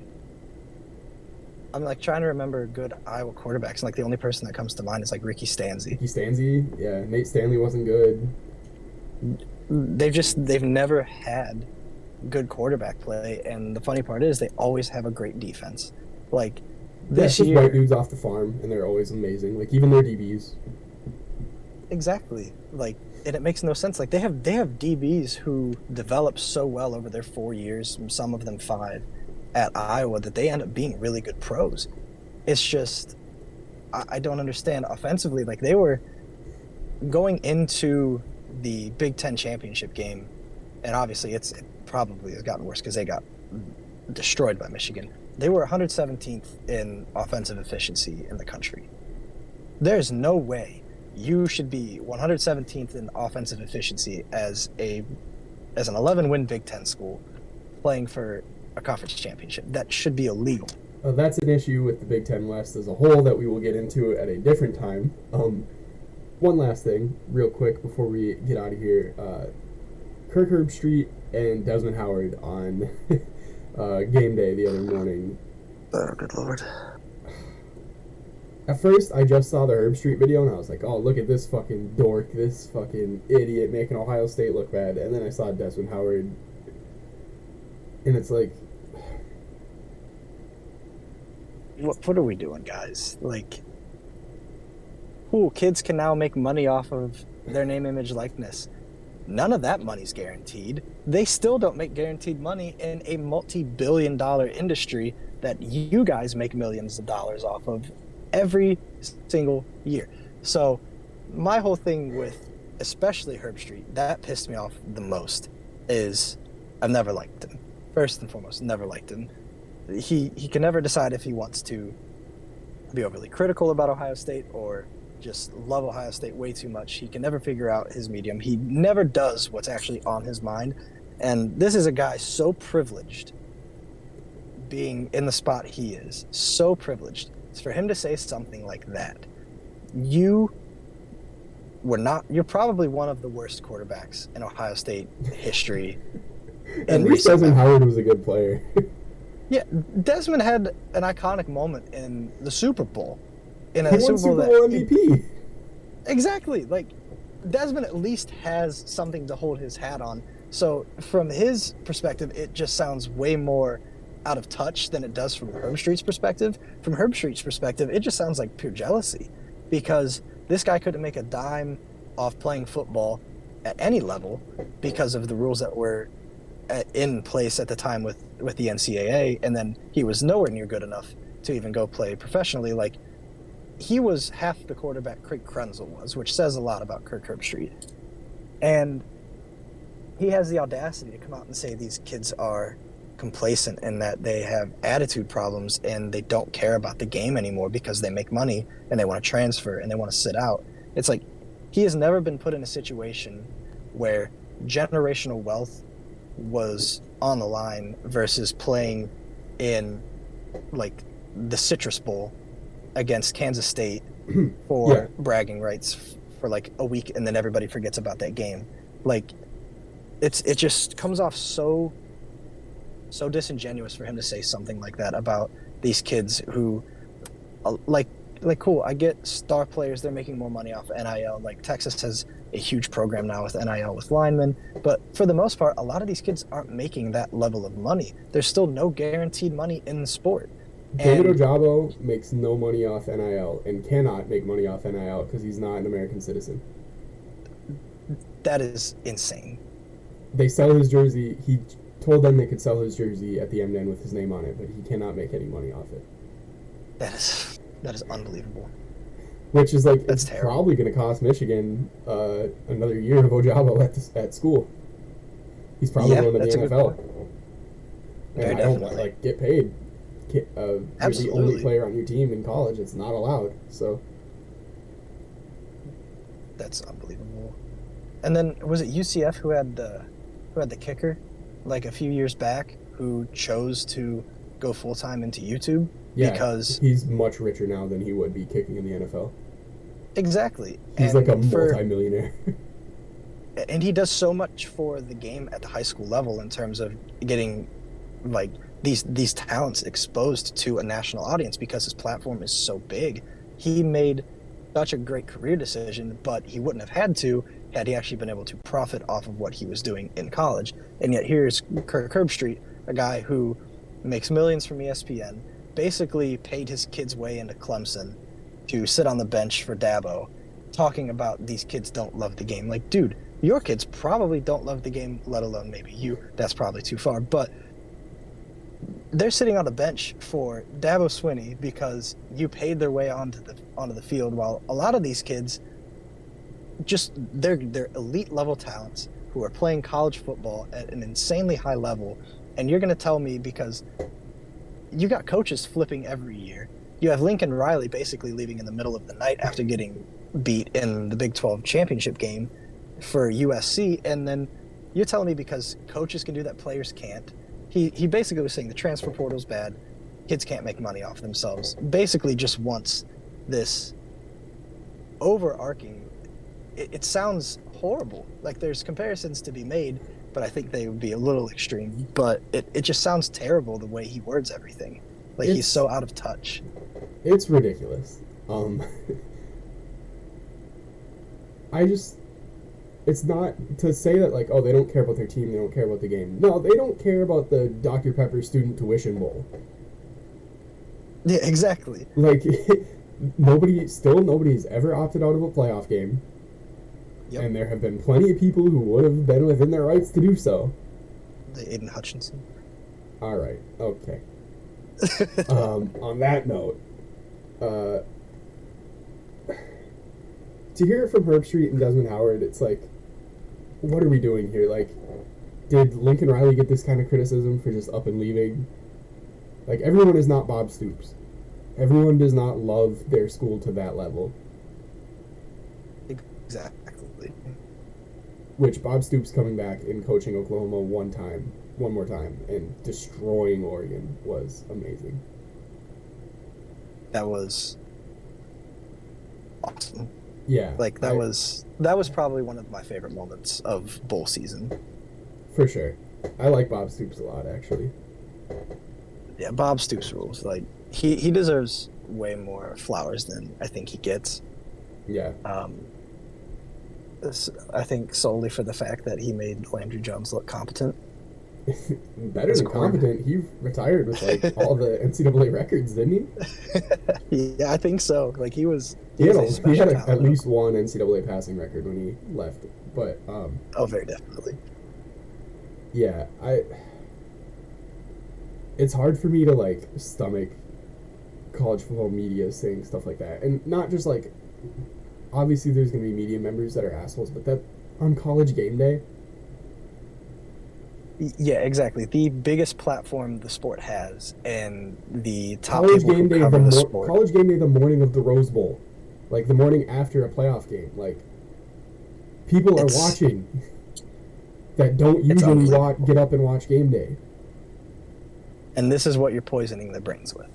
I'm like trying to remember good Iowa quarterbacks. And like the only person that comes to mind is like Ricky Stanzi. Ricky Stanzi, yeah, Nate Stanley wasn't good. They've never had good quarterback play, and the funny part is they always have a great defense. Like this Just year, white dudes off the farm, and they're always amazing. Like even their DBs. exactly. Like, and it makes no sense. Like they have DBs who develop so well over their 4 years, some of them 5, at Iowa that they end up being really good pros. It's just I don't understand offensively. Like they were going into the Big Ten championship game, and obviously it probably has gotten worse because they got destroyed by Michigan. They were 117th in offensive efficiency in the country. There's no way you should be 117th in offensive efficiency as an 11-win Big Ten school playing for a conference championship. That should be illegal. That's an issue with the Big Ten West as a whole that we will get into at a different time. One last thing, real quick, before we get out of here. Kirk Herbstreit and Desmond Howard on Gameday the other morning. Oh, good Lord. At first, I just saw the Herbstreit video, and I was like, oh, look at this fucking dork, this fucking idiot making Ohio State look bad. And then I saw Desmond Howard, and it's like... What are we doing, guys? Like, cool, kids can now make money off of their name, image, likeness. None of that money's guaranteed. They still don't make guaranteed money in a multi-billion-dollar industry that you guys make millions of dollars off of every single year. So my whole thing with especially Herbstreit, that pissed me off the most, is I've never liked him. First and foremost, never liked him. He can never decide if he wants to be overly critical about Ohio State or just love Ohio State way too much. He can never figure out his medium. He never does what's actually on his mind. And this is a guy so privileged being in the spot he is. So privileged. It's for him to say something like that. You're probably one of the worst quarterbacks in Ohio State history. At least Desmond Howard was a good player. Yeah, Desmond had an iconic moment in the Super Bowl. He won Super Bowl MVP. Exactly. Like, Desmond at least has something to hold his hat on. So, from his perspective, it just sounds way more out of touch than it does from Herbstreit's perspective. From Herbstreit's perspective, it just sounds like pure jealousy. Because this guy couldn't make a dime off playing football at any level because of the rules that were in place at the time with the NCAA, and then he was nowhere near good enough to even go play professionally. Like, he was half the quarterback Craig Krenzel was, which says a lot about Kirk Herbstreit. And he has the audacity to come out and say these kids are complacent and that they have attitude problems and they don't care about the game anymore because they make money and they want to transfer and they want to sit out. It's like, he has never been put in a situation where generational wealth was on the line versus playing in like the Citrus Bowl against Kansas State for bragging rights for like a week, and then everybody forgets about that game. Like, it just comes off so disingenuous for him to say something like that about these kids who like cool, I get star players, they're making more money off NIL. Like, Texas has a huge program now with NIL with linemen, but for the most part, a lot of these kids aren't making that level of money. There's still no guaranteed money in the sport. David Ojabo makes no money off NIL and cannot make money off NIL because he's not an American citizen. That is insane. They sell his jersey. He told them they could sell his jersey at the Emden with his name on it, but he cannot make any money off it. That is unbelievable. Which is like, That's it's terrible. probably going to cost Michigan another year of Ojabo at school. He's probably going to the NFL. And I don't get paid. You're the only player on your team in college. It's not allowed. So that's unbelievable. And then was it UCF who had the kicker like a few years back who chose to go full time into YouTube Yeah, because he's much richer now than he would be kicking in the NFL. exactly. He's like a multi-millionaire. And he does so much for the game at the high school level in terms of getting like these talents exposed to a national audience because his platform is so big. He made such a great career decision, but he wouldn't have had to had he actually been able to profit off of what he was doing in college. And yet here's Kirk Herbstreit, a guy who makes millions from ESPN, basically paid his kid's way into Clemson to sit on the bench for Dabo, talking about these kids don't love the game. Like, dude, your kids probably don't love the game, let alone maybe you. That's probably too far. But they're sitting on a bench for Dabo Swinney because you paid their way onto the field, while a lot of these kids just they're elite level talents who are playing college football at an insanely high level. And you're going to tell me, because you got coaches flipping every year. You have Lincoln Riley basically leaving in the middle of the night after getting beat in the Big 12 championship game for USC, and then you're telling me because coaches can do that, players can't. He basically was saying the transfer portal's bad, kids can't make money off themselves. Basically just wants this overarching, it sounds horrible. Like there's comparisons to be made, but I think they would be a little extreme. But it just sounds terrible the way he words everything. Like he's so out of touch. It's ridiculous. It's not to say that, like, oh, they don't care about their team, they don't care about the game. No, they don't care about the Dr. Pepper Student Tuition Bowl. Yeah, exactly. Like, nobody's ever opted out of a playoff game. Yep. And there have been plenty of people who would have been within their rights to do so. The Aiden Hutchinson. All right, okay. On that note, to hear it from Herbstreit and Desmond Howard, it's like, what are we doing here? Like, did Lincoln Riley get this kind of criticism for just up and leaving? Like, everyone is not Bob Stoops. Everyone does not love their school to that level. Exactly. Which Bob Stoops coming back and coaching Oklahoma one more time, and destroying Oregon was amazing. That was awesome. Yeah. Like that was probably one of my favorite moments of bowl season. For sure. I like Bob Stoops a lot, actually. Yeah, Bob Stoops rules. Like he deserves way more flowers than I think he gets. Yeah. I think solely for the fact that he made Landry Jones look competent. Better than competent. He retired with like all the NCAA records, didn't he? Yeah, I think so. Like he had at least one NCAA passing record when he left. But oh, very definitely. Yeah, it's hard for me to like stomach college football media saying stuff like that, and not just like, obviously there's gonna be media members that are assholes, but that on College Game Day. Yeah, exactly. The biggest platform the sport has, and the top College people Game who Day cover the sport. College Game Day, the morning of the Rose Bowl, like the morning after a playoff game. Like, people are watching that don't usually get up and watch Game Day. And this is what you're poisoning their brains with.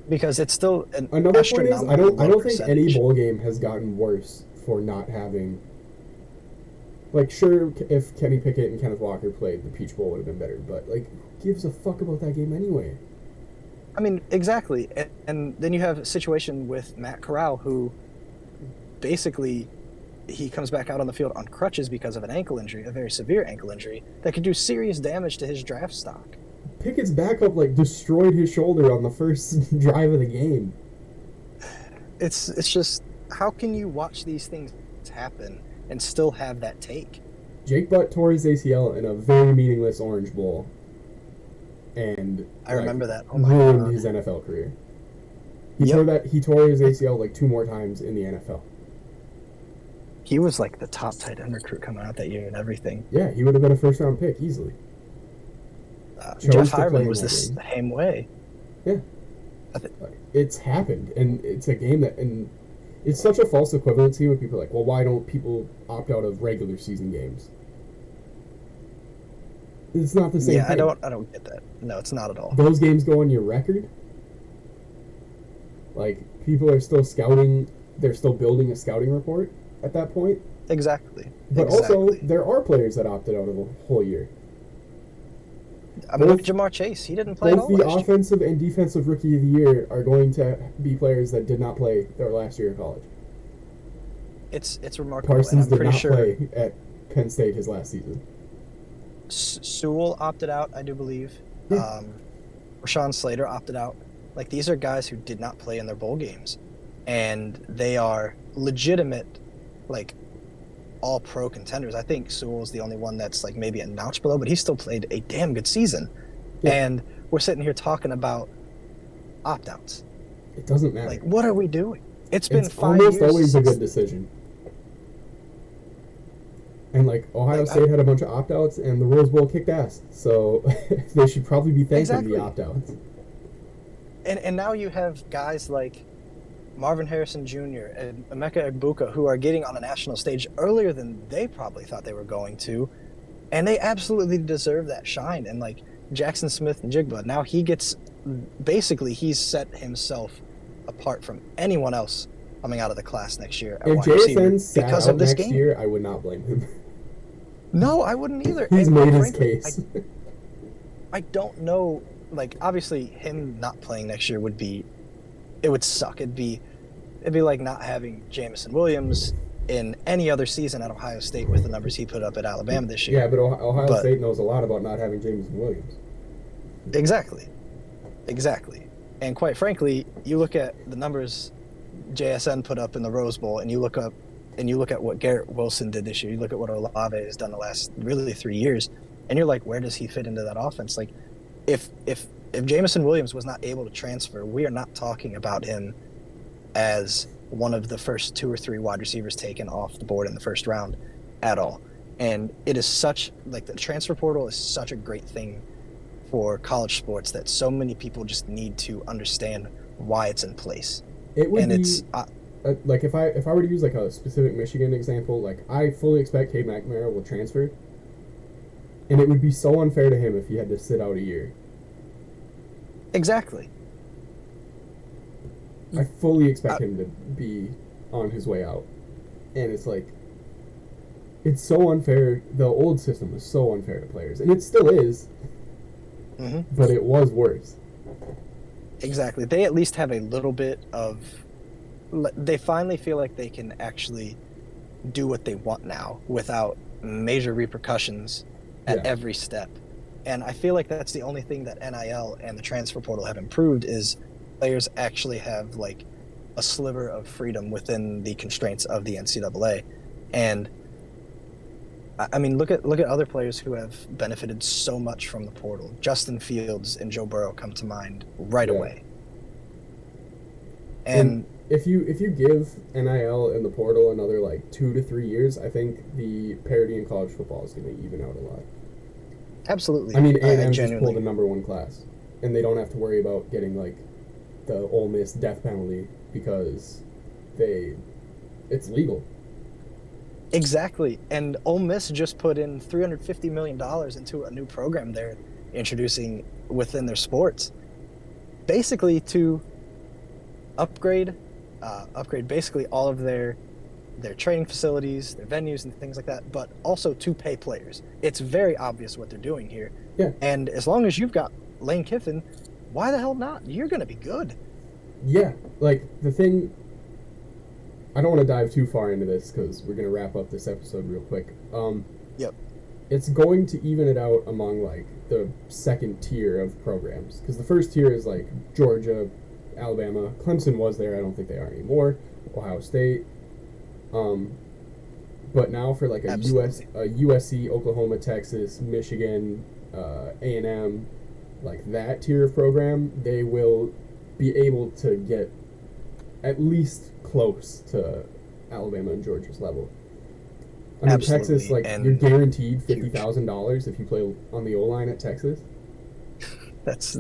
Because it's still an another point is I don't think any bowl game has gotten worse for not having. Like, sure, if Kenny Pickett and Kenneth Walker played, the Peach Bowl would have been better. But, like, who gives a fuck about that game anyway? I mean, exactly. And then you have a situation with Matt Corral, who basically he comes back out on the field on crutches because of an ankle injury, a very severe ankle injury, that could do serious damage to his draft stock. Pickett's backup, like, destroyed his shoulder on the first drive of the game. It's just, how can you watch these things happen and still have that take? Jake Butt tore his ACL in a very meaningless Orange Bowl, and I remember that. Oh ruined his NFL career. He tore his ACL like 2 more times in the NFL. He was like the top tight end recruit coming out that year and everything. Yeah, he would have been a first-round pick easily. Jeff Hyrman was the same way. Yeah, it's happened, and it's a game that it's such a false equivalency when people are like, well, why don't people opt out of regular season games? It's not the same Yeah, thing. I don't get that. No, it's not at all. Those games go on your record. Like, people are still scouting, they're still building a scouting report at that point. Exactly. But also, Exactly. there are players that opted out of the whole year. I mean, look Both at Jamar Chase. He didn't play at both all the last year. offensive and defensive rookie of the year are going to be players that did not play their last year of college. It's remarkable, Parsons and I'm did pretty not sure play at Penn State his last season. Sewell opted out, I do believe. Yeah. Rashawn Slater opted out. Like, these are guys who did not play in their bowl games, and they are legitimate, like, all-pro contenders. I think Sewell's the only one that's, like, maybe a notch below, but he still played a damn good season. Yeah. And we're sitting here talking about opt-outs. It doesn't matter. Like, what are we doing? It's been 5 almost years always a since- good decision. And, like, Ohio Like, State had a bunch of opt-outs, and the Rose Bowl kicked ass. So they should probably be thanking Exactly. the opt-outs. And now you have guys like Marvin Harrison Jr. and Emeka Egbuka who are getting on a national stage earlier than they probably thought they were going to, and they absolutely deserve that shine. And like Jackson Smith and Jigba, now he's set himself apart from anyone else coming out of the class next year at If wide receiver JSN sat because out of this next game. year, I would not blame him. No, I wouldn't either. He's And made his frankly, case. I don't know. Like, obviously, him not playing next year would suck. It'd be like not having Jamison Williams in any other season at Ohio State with the numbers he put up at Alabama this year. Yeah, but Ohio State knows a lot about not having Jameson Williams. Exactly. And quite frankly, you look at the numbers JSN put up in the Rose Bowl, and you look at what Garrett Wilson did this year. You look at what Olave has done the last really 3 years, and you're like, where does he fit into that offense? Like, if Jamison Williams was not able to transfer, we are not talking about him as one of the first 2 or 3 wide receivers taken off the board in the first round at all. And it is such, like, the transfer portal is such a great thing for college sports that so many people just need to understand why it's in place. It would And be it's like if I were to use like a specific Michigan example, like I fully expect Cade McNamara will transfer, and it would be so unfair to him if he had to sit out a year. exactly. I fully expect him to be on his way out, and it's like it's so unfair. The old system was so unfair to players, and it still is, but it was worse. Exactly. They at least have a little bit of. They finally feel like they can actually do what they want now without major repercussions at every step. And I feel like that's the only thing that NIL and the transfer portal have improved is players actually have like a sliver of freedom within the constraints of the NCAA. And I mean, look at other players who have benefited so much from the portal. Justin Fields and Joe Burrow come to mind right away. And if you give NIL and the portal another like 2 to 3 years, I think the parity in college football is going to even out a lot. Absolutely. I mean, A&M just pulled the #1 class, and they don't have to worry about getting like the Ole Miss death penalty because it's legal. Exactly. And Ole Miss just put in $350 million into a new program they're introducing within their sports, basically to upgrade basically all of their training facilities, their venues and things like that, but also to pay players. It's very obvious what they're doing here. Yeah. And as long as you've got Lane Kiffin, why the hell not? You're going to be good. Yeah. Like, the thing... I don't want to dive too far into this because we're going to wrap up this episode real quick. Yep. It's going to even it out among, like, the second tier of programs. Because the first tier is, like, Georgia, Alabama. Clemson was there. I don't think they are anymore. Ohio State. But now for, like, a USC, Oklahoma, Texas, Michigan, A&M, like, that tier of program, they will be able to get at least close to Alabama and Georgia's level. I mean, Absolutely. Texas, like, And you're guaranteed $50,000 if you play on the O-line at Texas. That's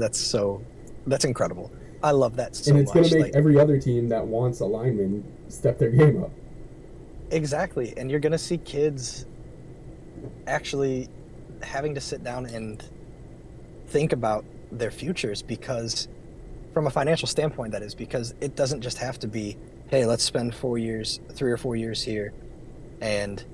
incredible. I love that so and it's much. going to make every other team that wants a lineman step their game up. Exactly. And you're going to see kids actually having to sit down and think about their futures, because from a financial standpoint, that is, because it doesn't just have to be, hey, let's spend 3 or 4 years here, and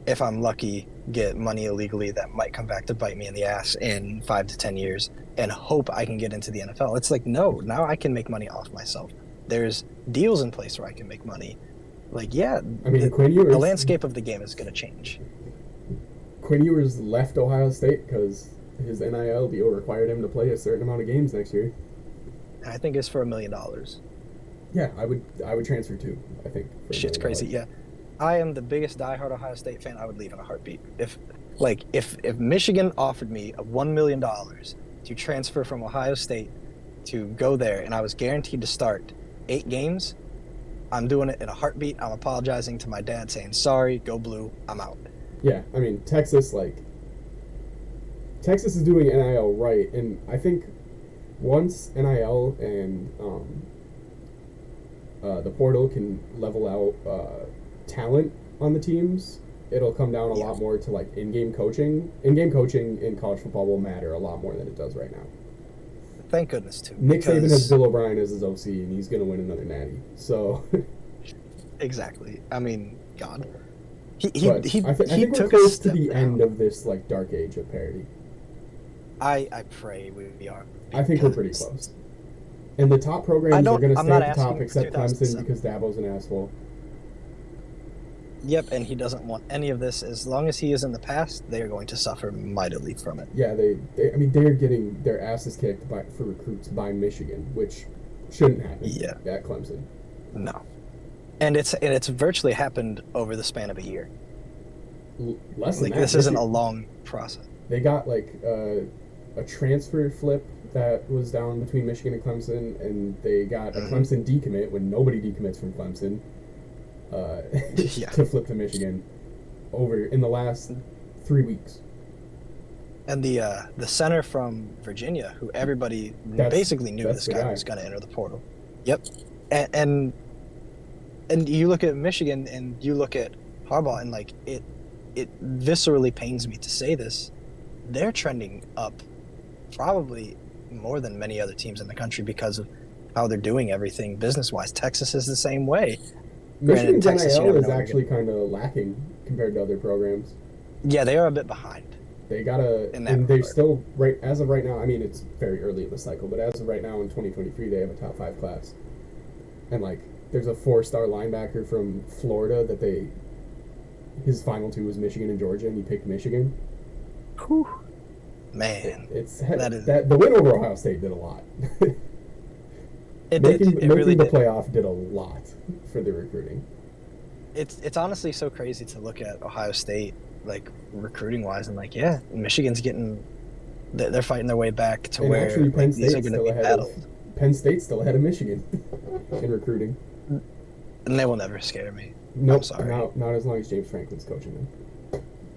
if I'm lucky, get money illegally that might come back to bite me in the ass in 5 to 10 years and hope I can get into the NFL. It's like, no, now I can make money off myself. There's deals in place where I can make money. Like, yeah, I mean, the landscape of the game is going to change. Quinn Ewers left Ohio State because his NIL deal required him to play a certain amount of games next year. And I think it's for $1 million. Yeah, I would transfer too, I think. Shit's crazy, yeah. I am the biggest diehard Ohio State fan. I would leave in a heartbeat. If Michigan offered me $1 million to transfer from Ohio State to go there, and I was guaranteed to start 8 games, I'm doing it in a heartbeat. I'm apologizing to my dad, saying, sorry, go blue, I'm out. Yeah, I mean, Texas is doing NIL right, and I think once NIL and the portal can level out talent on the teams, it'll come down a lot more to like in-game coaching. In-game coaching in college football will matter a lot more than it does right now. Thank goodness too. Nick Saban has Bill O'Brien as his OC, and he's going to win another natty. So exactly. I mean, God, he I think took we're close to a the step end down. of this like dark age of parity. I pray we are. I think we're pretty close. And the top programs are going to I'm stay not at the top asking except for Clemson 2007. because Dabo's an asshole. Yep, and he doesn't want any of this. As long as he is in the past, they are going to suffer mightily from it. Yeah, they're getting their asses kicked for recruits by Michigan, which shouldn't happen at Clemson. No. And it's virtually happened over the span of a year. Less than that. This isn't a long process. They got like a transfer flip that was down between Michigan and Clemson, and they got a Clemson decommit when nobody decommits from Clemson to flip to Michigan over in the last 3 weeks. And the center from Virginia, who everybody basically knew this guy was going to enter the portal. Yep. And you look at Michigan and you look at Harbaugh, and like it viscerally pains me to say this, they're trending up probably more than many other teams in the country because of how they're doing everything business-wise. Texas is the same way. Michigan's NIL is actually kind of lacking compared to other programs. Yeah, they are a bit behind. They gotta, and they're still as of right now. I mean, it's very early in the cycle, but as of right now in 2023, they have a top 5 class, and like there's a 4-star linebacker from Florida that his final 2 was Michigan and Georgia, and he picked Michigan. Whew. Man, the win over Ohio State did a lot. Making the playoff did a lot for the recruiting. It's honestly so crazy to look at Ohio State, like recruiting wise, and like, yeah, Michigan's they're fighting their way back to and where actually Penn these are going to be battled. Penn State's still ahead of Michigan in recruiting. And they will never scare me. Nope, I'm sorry. Not as long as James Franklin's coaching them.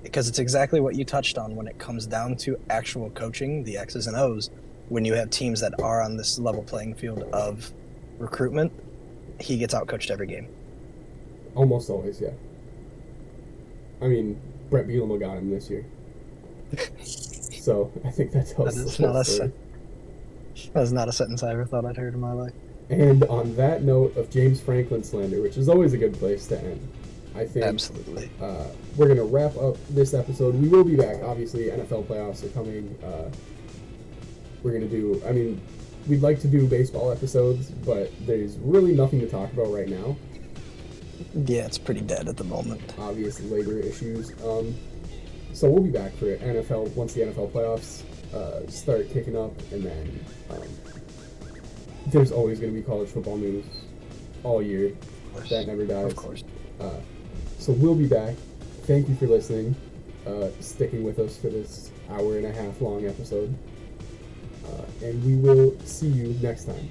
Because it's exactly what you touched on when it comes down to actual coaching, the X's and O's. When you have teams that are on this level playing field of recruitment, he gets outcoached every game. Almost always, yeah. I mean, Brett Bielema got him this year. So I think that tells us. That is not a sentence I ever thought I'd heard in my life. And on that note of James Franklin slander, which is always a good place to end, I think absolutely we're going to wrap up this episode. We will be back. Obviously, NFL playoffs are coming. We're going to do, I mean, we'd like to do baseball episodes, but there's really nothing to talk about right now. Yeah, it's pretty dead at the moment. Obvious labor issues. So we'll be back for NFL once the NFL playoffs start kicking up, and then there's always going to be college football news all year. That never dies. Of course. So we'll be back. Thank you for listening, sticking with us for this 1.5-hour long episode. And we will see you next time.